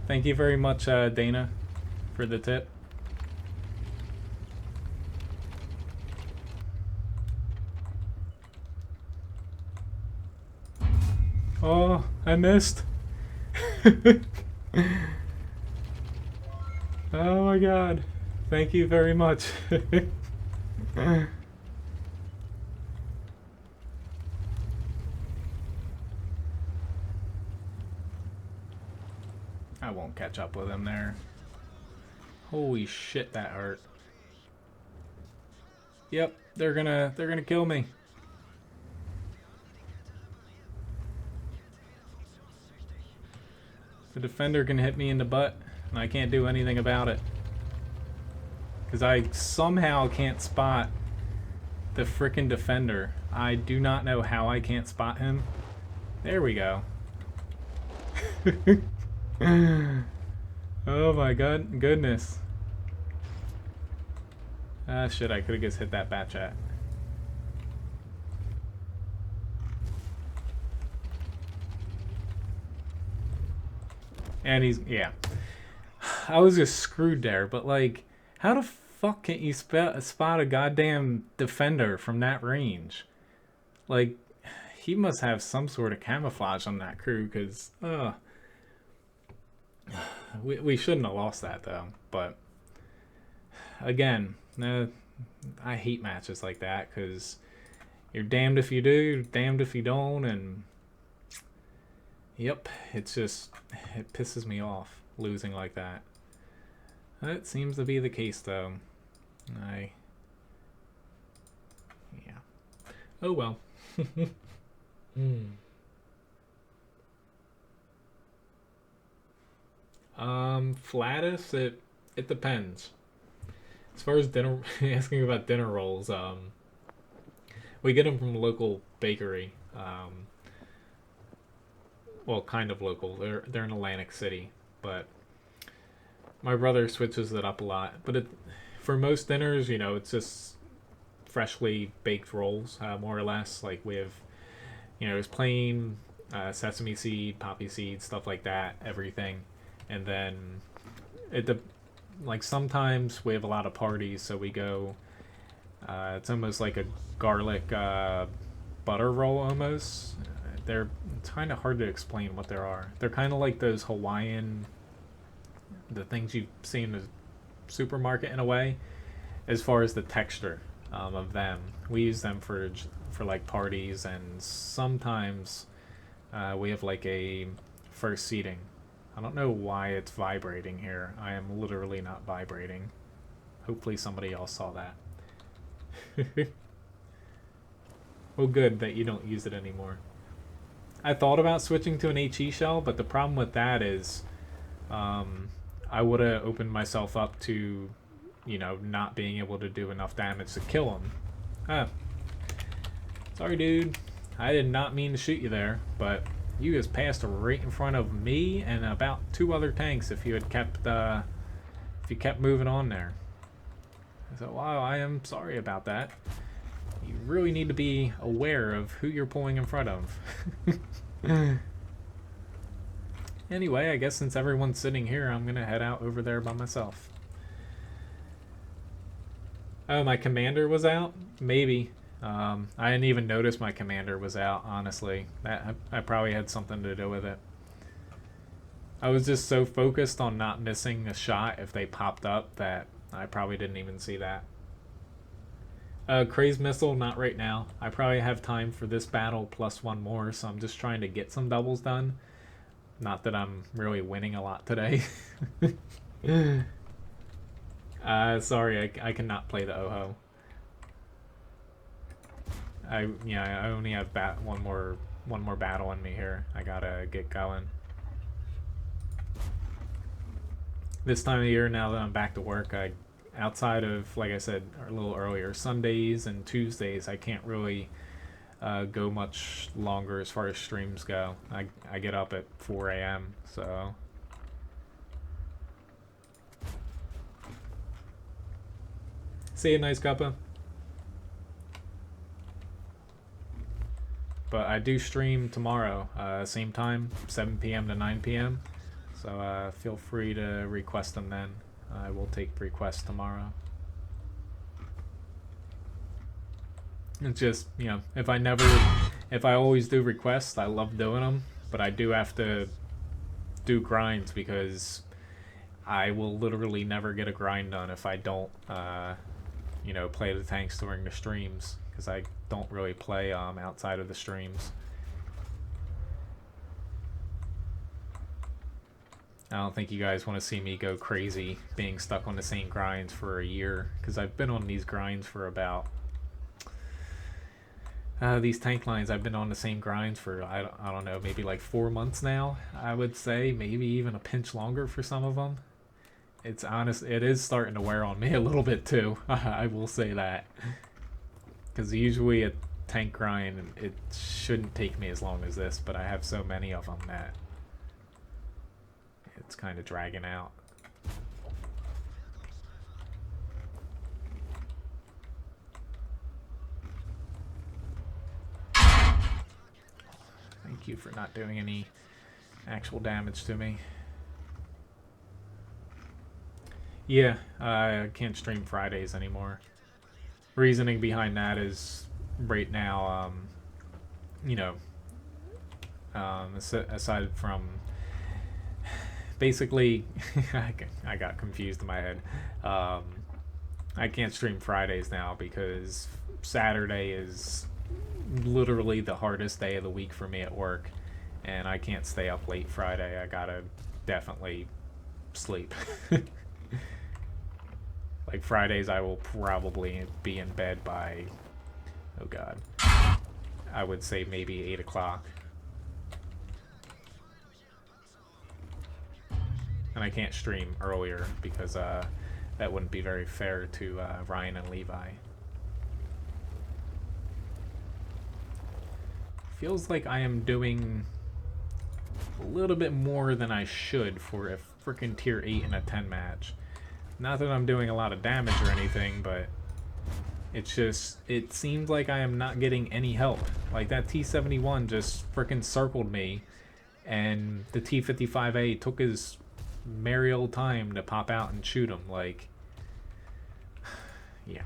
Thank you very much, Dana, for the tip. Oh, I missed. Oh my god. Thank you very much. I won't catch up with him there. Holy shit, that hurt. Yep, they're gonna kill me. The defender can hit me in the butt, and I can't do anything about it. Because I somehow can't spot the frickin' defender. I do not know how I can't spot him. There we go. Oh my god, goodness. Ah shit, I could've just hit that bat chat. And he's, yeah. I was just screwed there, but like, how the fuck can't you spot a goddamn defender from that range? Like, he must have some sort of camouflage on that crew, because, we shouldn't have lost that though, but again, I hate matches like that, because you're damned if you do, damned if you don't, and yep, it's just, it pisses me off losing like that. That seems to be the case though. Yeah. Oh well. Flatus, it depends. As far as dinner, asking about dinner rolls, we get them from a local bakery. Well, kind of local. They're in Atlantic City, but my brother switches it up a lot. But for most dinners, you know, it's just freshly baked rolls, more or less. Like we have, you know, it's plain sesame seed, poppy seed, stuff like that, everything. And then like sometimes we have a lot of parties, so we go. It's almost like a garlic butter roll almost. It's kind of hard to explain what they are. They're kind of like those Hawaiian, the things you see in the supermarket in a way, as far as the texture of them. We use them for like parties, and sometimes we have like a first seating. I don't know why it's vibrating here. I am literally not vibrating. Hopefully somebody else saw that. Well, good that you don't use it anymore. I thought about switching to an HE shell, but the problem with that is I would have opened myself up to, you know, not being able to do enough damage to kill him. Ah. Sorry, dude. I did not mean to shoot you there, but You just passed right in front of me and about 2 other tanks if you had kept moving on there. So, wow, I am sorry about that. You really need to be aware of who you're pulling in front of. Anyway, I guess since everyone's sitting here, I'm gonna head out over there by myself. Oh, my commander was out? Maybe. I didn't even notice my commander was out, honestly. I probably had something to do with it. I was just so focused on not missing a shot if they popped up that I probably didn't even see that. Crazed Missile, not right now. I probably have time for this battle plus one more, so I'm just trying to get some doubles done. Not that I'm really winning a lot today. Sorry, I cannot play the Oho. I only have one more battle in me here. I gotta get going. This time of year, now that I'm back to work, outside of, like I said a little earlier, Sundays and Tuesdays, I can't really go much longer as far as streams go. I get up at 4 a.m. so. See you, nice cuppa. But I do stream tomorrow, same time, 7 p.m. to 9 p.m. So feel free to request them then. I will take requests tomorrow. It's just, if I always do requests, I love doing them, but I do have to do grinds because I will literally never get a grind done if I don't, play the tanks during the streams, because I don't really play outside of the streams. I don't think you guys want to see me go crazy being stuck on the same grinds for a year, because I've been on these grinds for about these tank lines. I've been on the same grinds for I don't know, maybe like 4 months now. I would say maybe even a pinch longer for some of them. It's honest, it is starting to wear on me a little bit too. I will say that, because usually a tank grind, it shouldn't take me as long as this, but I have so many of them that it's kind of dragging out. Thank you for not doing any actual damage to me. Yeah, I can't stream Fridays anymore. Reasoning behind that is right now, aside from basically, I got confused in my head. I can't stream Fridays now because Saturday is literally the hardest day of the week for me at work, and I can't stay up late Friday. I gotta definitely sleep. Like Fridays, I will probably be in bed by, oh god, I would say maybe 8 o'clock. And I can't stream earlier because that wouldn't be very fair to Ryan and Levi. Feels like I am doing a little bit more than I should for a freaking tier 8 in a 10 match. Not that I'm doing a lot of damage or anything, but it's just, it seems like I am not getting any help. Like that T-71 just freaking circled me, and the T-55A took his merry old time to pop out and shoot him. Like, yeah.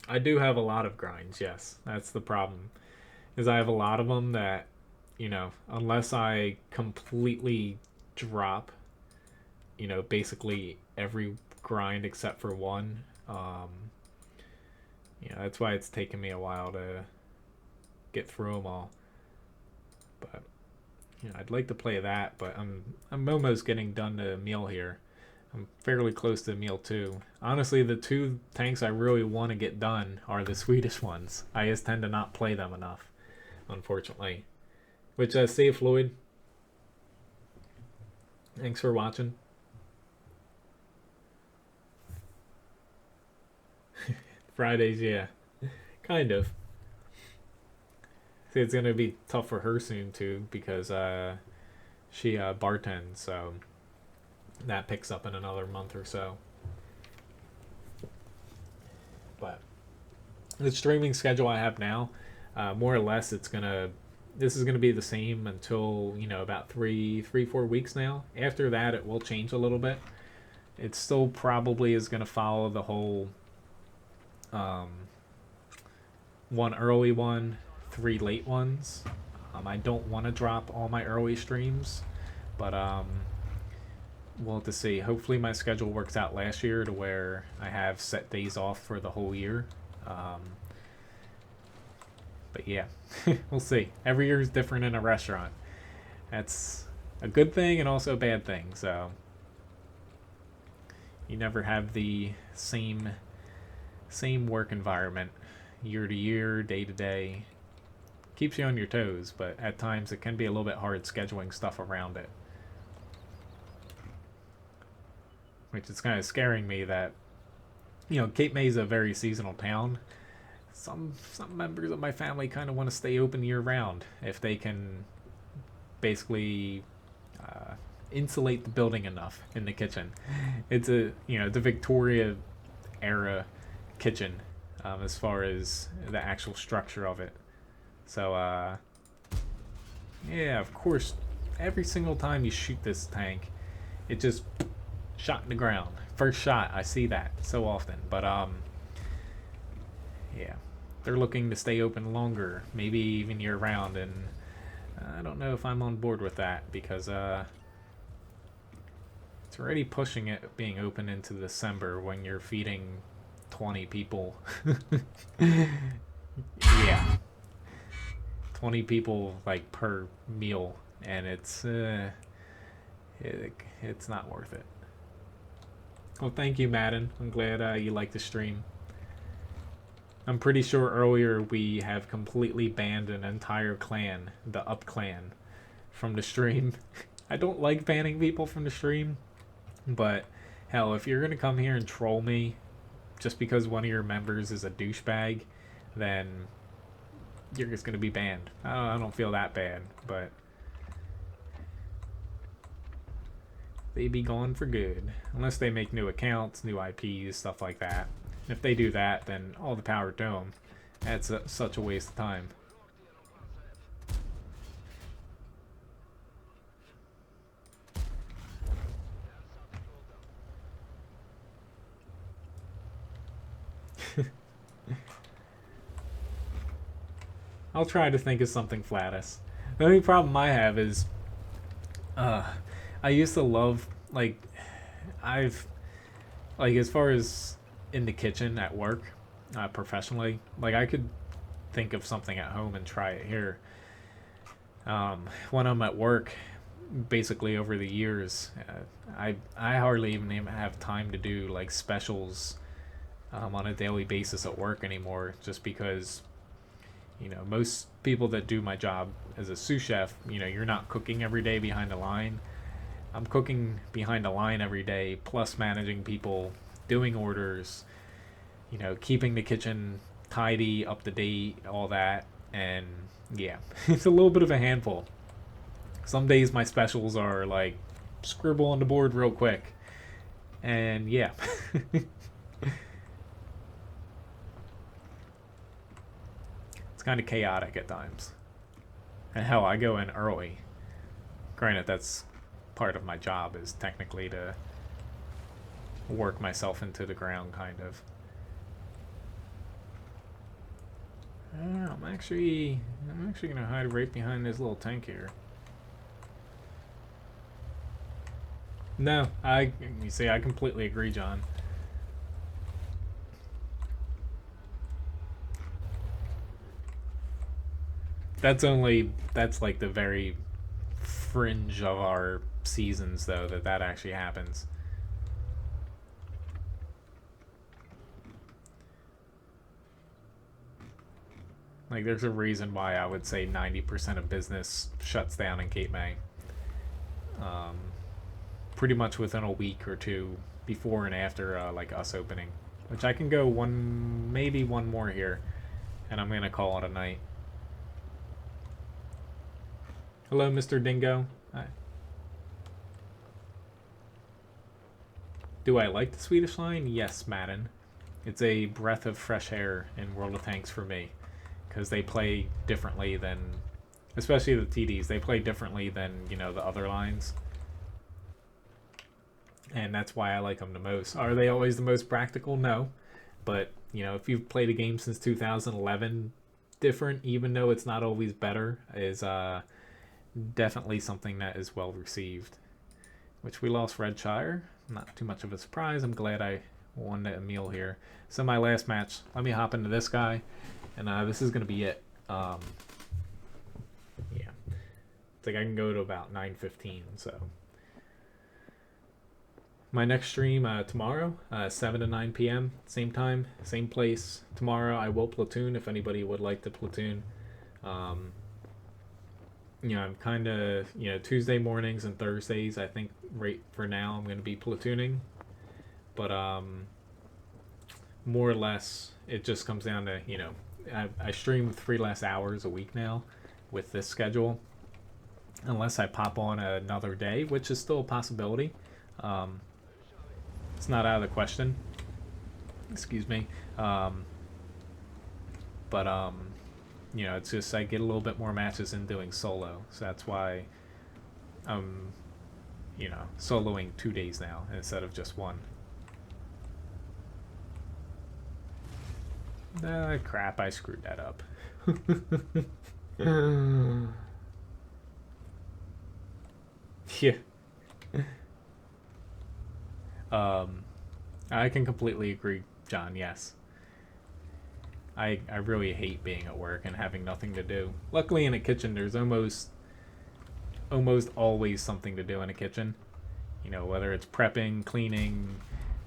I do have a lot of grinds, yes. That's the problem. Is I have a lot of them that, unless I completely drop, basically every grind except for one, that's why it's taken me a while to get through them all. But, I'd like to play that, but I'm almost getting done to meal here. I'm fairly close to meal 2. Honestly, the 2 tanks I really want to get done are the Swedish ones. I just tend to not play them enough, unfortunately. Which, see you, Floyd. Thanks for watching. Fridays, yeah. Kind of. See, it's gonna be tough for her soon too because she bartends, so that picks up in another month or so. But the streaming schedule I have now, more or less, this is gonna be the same until about 4 weeks now. After that, it will change a little bit. It still probably is gonna follow the whole um, one early one, 3 late ones. I don't want to drop all my early streams, but we'll have to see. Hopefully, my schedule works out last year to where I have set days off for the whole year. But yeah, we'll see. Every year is different in a restaurant. That's a good thing and also a bad thing. So you never have the same work environment year to year, day to day. Keeps you on your toes, but at times it can be a little bit hard scheduling stuff around it. Which is kind of scaring me that, Cape May is a very seasonal town. Some members of my family kind of want to stay open year round if they can basically insulate the building enough in the kitchen. It's the Victoria era kitchen as far as the actual structure of it. So yeah, of course, every single time you shoot this tank, it just shot in the ground. First shot, I see that so often. But yeah, they're looking to stay open longer, maybe even year round, and I don't know if I'm on board with that because it's already pushing it being open into December when you're feeding 20 people. Yeah, 20 people like per meal, and it's not worth it. Well, thank you, Madden. I'm glad you like the stream. I'm pretty sure earlier we have completely banned an entire clan, the Up clan, from the stream. I don't like banning people from the stream, but hell, if you're gonna come here and troll me just because one of your members is a douchebag, then you're just gonna be banned. I don't feel that bad, but they be gone for good. Unless they make new accounts, new IPs, stuff like that. If they do that, then all the power to them. That's such a waste of time. I'll try to think of something flatus. The only problem I have is, I used to love as far as in the kitchen at work, professionally, like I could think of something at home and try it here. When I'm at work, basically over the years, I hardly even have time to do like specials on a daily basis at work anymore, just because most people that do my job as a sous chef, you're not cooking every day behind the line. I'm cooking behind the line every day, plus managing people, doing orders, keeping the kitchen tidy, up to date, all that. And yeah, it's a little bit of a handful. Some days my specials are like scribble on the board real quick. And yeah. Kind of chaotic at times. And hell, I go in early. Granted, that's part of my job, is technically to work myself into the ground, kind of. I'm actually gonna hide right behind this little tank here. No, you see, I completely agree, John. That's like the very fringe of our seasons, though, that actually happens. Like, there's a reason why I would say 90% of business shuts down in Cape May. Pretty much within a week or two before and after like us opening. which I can go one, maybe one more here, and I'm gonna call it a night. Hello, Mr. Dingo. Hi. Do I like the Swedish line? Yes, Madden. It's a breath of fresh air in World of Tanks for me, because they play differently than, especially the TDs, they play differently than, you know, the other lines. And that's why I like them the most. Are they always the most practical? No. But, you know, if you've played a game since 2011, different, even though it's not always better, is definitely something that is well received. Which we lost Redshire. Not too much of a surprise. I'm glad I won the meal here. So my last match, let me hop into this guy. And this is going to be it. Yeah. It's like I can go to about 9:15, so... My next stream tomorrow, 7 to 9 p.m., same time, same place. Tomorrow I will platoon if anybody would like to platoon. You know, I'm kind of, you know, Tuesday mornings and Thursdays, I think right for now I'm going to be platooning. But more or less, it just comes down to, you know, I stream 3 less hours a week now with this schedule. Unless I pop on another day, which is still a possibility. It's not out of the question. Excuse me. But you know, it's just I get a little bit more matches in doing solo, so that's why I'm, you know, soloing 2 days now instead of just one. Crap, I screwed that up. Yeah. I can completely agree, John, yes. I really hate being at work and having nothing to do. Luckily in a kitchen there's almost always something to do in a kitchen. You know, whether it's prepping, cleaning,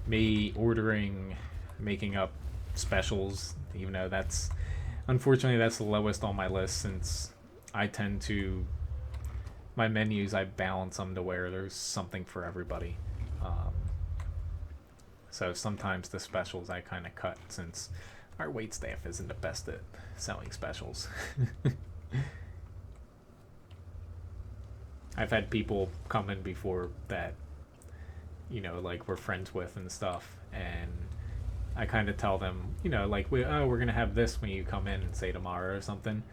me ordering, making up specials, even though that's unfortunately that's the lowest on my list, since I tend to, my menus, I balance them to where there's something for everybody. So sometimes the specials I kind of cut, since our wait staff isn't the best at selling specials. I've had people come in before that, you know, like we're friends with and stuff, and I kind of tell them, you know, like, we're going to have this when you come in, say tomorrow or something.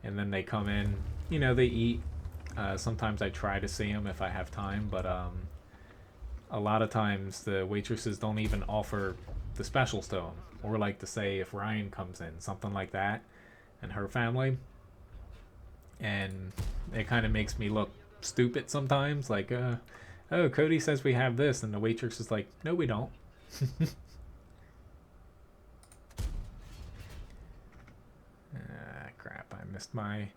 And then they come in, you know, they eat. Sometimes I try to see them if I have time, but a lot of times the waitresses don't even offer the specials to them. Or like to say if Ryan comes in, something like that, and her family. And it kind of makes me look stupid sometimes. Like, oh, Cody says we have this, and the waitress is like, no, we don't. Crap, I missed my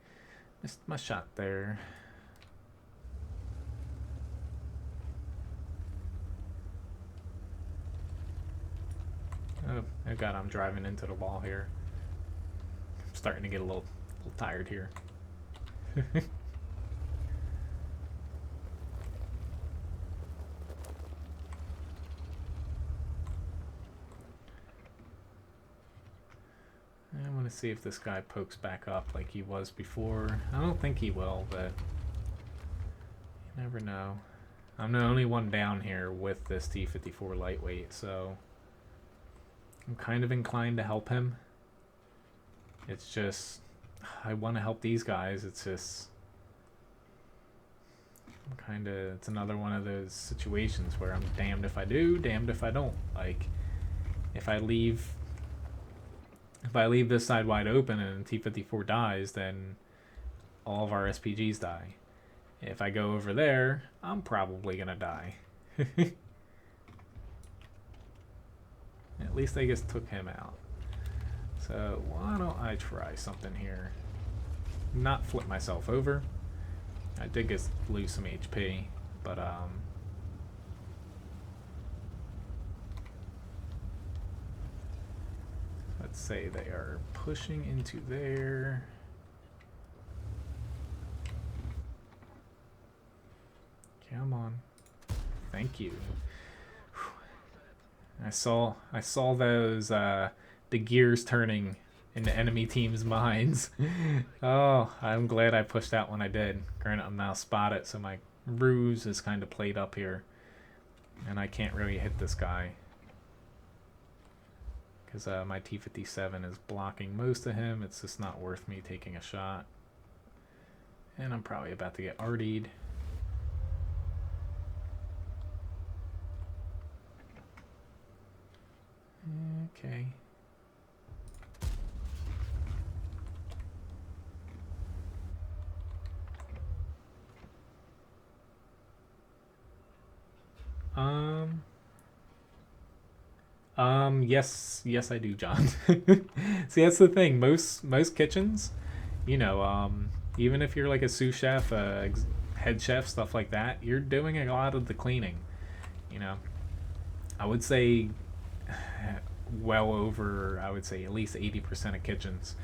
shot there. Oh god, I'm driving into the wall here. I'm starting to get a little tired here. I want to see if this guy pokes back up like he was before. I don't think he will, but you never know. I'm the only one down here with this T-54 lightweight, so I'm kind of inclined to help him. It's just, I want to help these guys. It's just, I'm kind of, it's another one of those situations where I'm damned if I do, damned if I don't. Like, if I leave this side wide open and T-54 dies, then all of our SPGs die. If I go over there, I'm probably gonna die. At least I just took him out. So why don't I try something here? Not flip myself over. I did just lose some HP, but let's say they are pushing into there. Come on. Thank you. I saw those the gears turning in the enemy team's minds. Oh, I'm glad I pushed out when I did. Granted, I'm now spotted, so my ruse is kind of played up here, and I can't really hit this guy because my T-57 is blocking most of him. It's just not worth me taking a shot, and I'm probably about to get RD'd. Okay. Yes, I do, John. See, that's the thing. Most kitchens, you know, even if you're like a sous chef, head chef, stuff like that, you're doing a lot of the cleaning. You know, I would say well over, I would say at least 80% of kitchens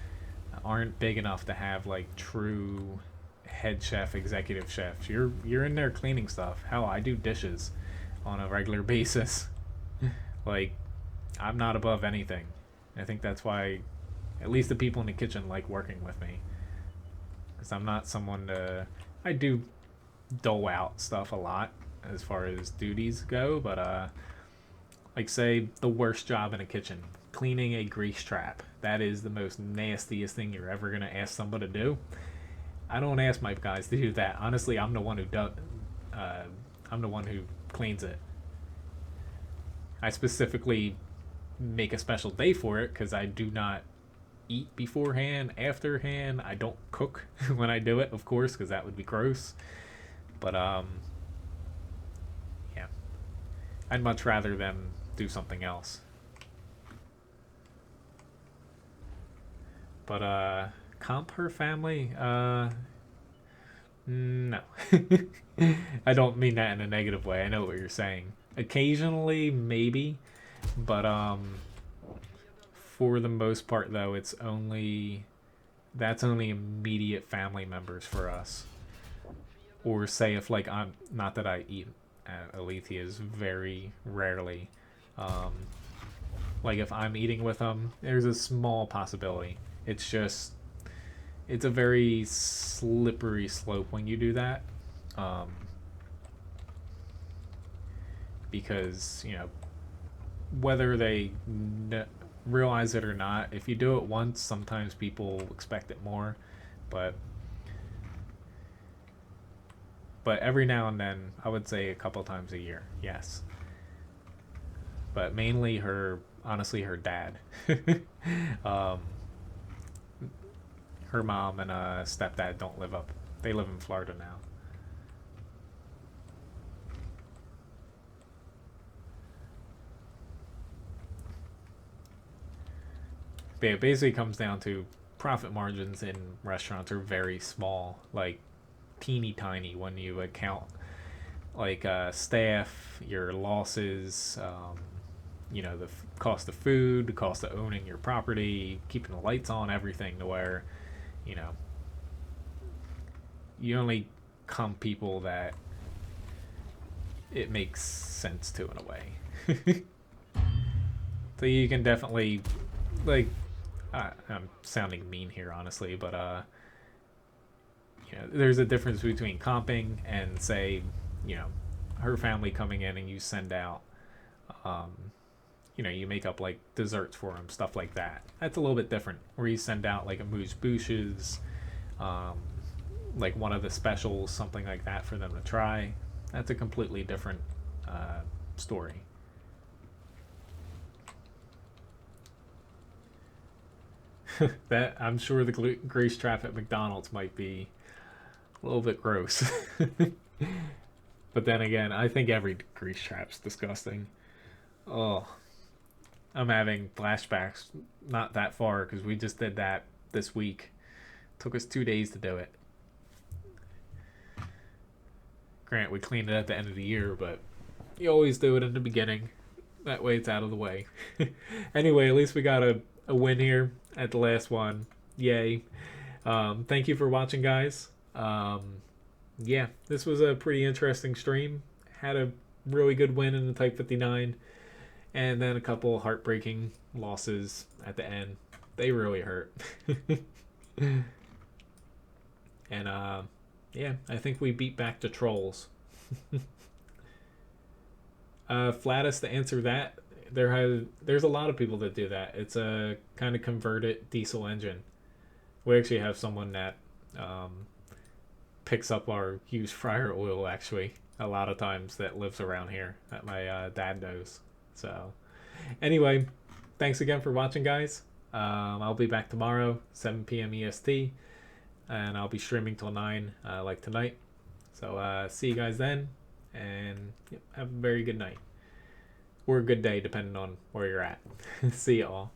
aren't big enough to have like true head chef, executive chefs. You're in there cleaning stuff. Hell, I do dishes on a regular basis. Like, I'm not above anything. I think that's why at least the people in the kitchen like working with me, because I'm not someone to, I do dole out stuff a lot as far as duties go, but like say the worst job in a kitchen, cleaning a grease trap, that is the most nastiest thing you're ever going to ask someone to do. I don't ask my guys to do that. Honestly, I'm the one who does. I'm the one who cleans it. I specifically make a special day for it because I do not eat beforehand, afterhand. I don't cook when I do it, of course, because that would be gross. But yeah, I'd much rather them do something else. But comp her family, no. I don't mean that in a negative way. I know what you're saying. Occasionally, maybe, but for the most part, though, that's only immediate family members for us. Or say if like I'm not that I eat at Alethea's very rarely. Um, like if I'm eating with them, there's a small possibility. It's a very slippery slope when you do that. Um, because, you know, whether they realize it or not, if you do it once, sometimes people expect it more. But every now and then, I would say a couple times a year, yes. But mainly honestly, her dad. um, her mom and stepdad don't live up. They live in Florida now. But it basically comes down to profit margins in restaurants are very small, like teeny tiny when you account like staff, your losses, you know, the cost of food, the cost of owning your property, keeping the lights on, everything, to where, you know, you only comp people that it makes sense to in a way. So you can definitely, like, I'm sounding mean here, honestly, but you know, there's a difference between comping and, say, you know, her family coming in and you send out, um, you know, you make up like desserts for them, stuff like that. That's a little bit different. Where you send out like a moose bouches, like one of the specials, something like that for them to try. That's a completely different story. That, I'm sure the grease trap at McDonald's might be a little bit gross. But then again, I think every grease trap's disgusting. Oh, I'm having flashbacks. Not that far, because we just did that this week. Took us 2 days to do it. Grant, we cleaned it at the end of the year, but you always do it in the beginning. That way it's out of the way. Anyway, at least we got a win here at the last one. Yay. Thank you for watching, guys. Yeah, this was a pretty interesting stream. Had a really good win in the Type 59. And then a couple heartbreaking losses at the end. They really hurt. And yeah, I think we beat back the trolls. Flatus, to answer that, there's a lot of people that do that. It's a kind of converted diesel engine. We actually have someone that picks up our used fryer oil actually a lot of times that lives around here that my dad knows. So anyway, thanks again for watching, guys. I'll be back tomorrow, 7 p.m. EST, and I'll be streaming till 9 like tonight. So see you guys then, and yep, have a very good night. Or a good day, depending on where you're at. See you all.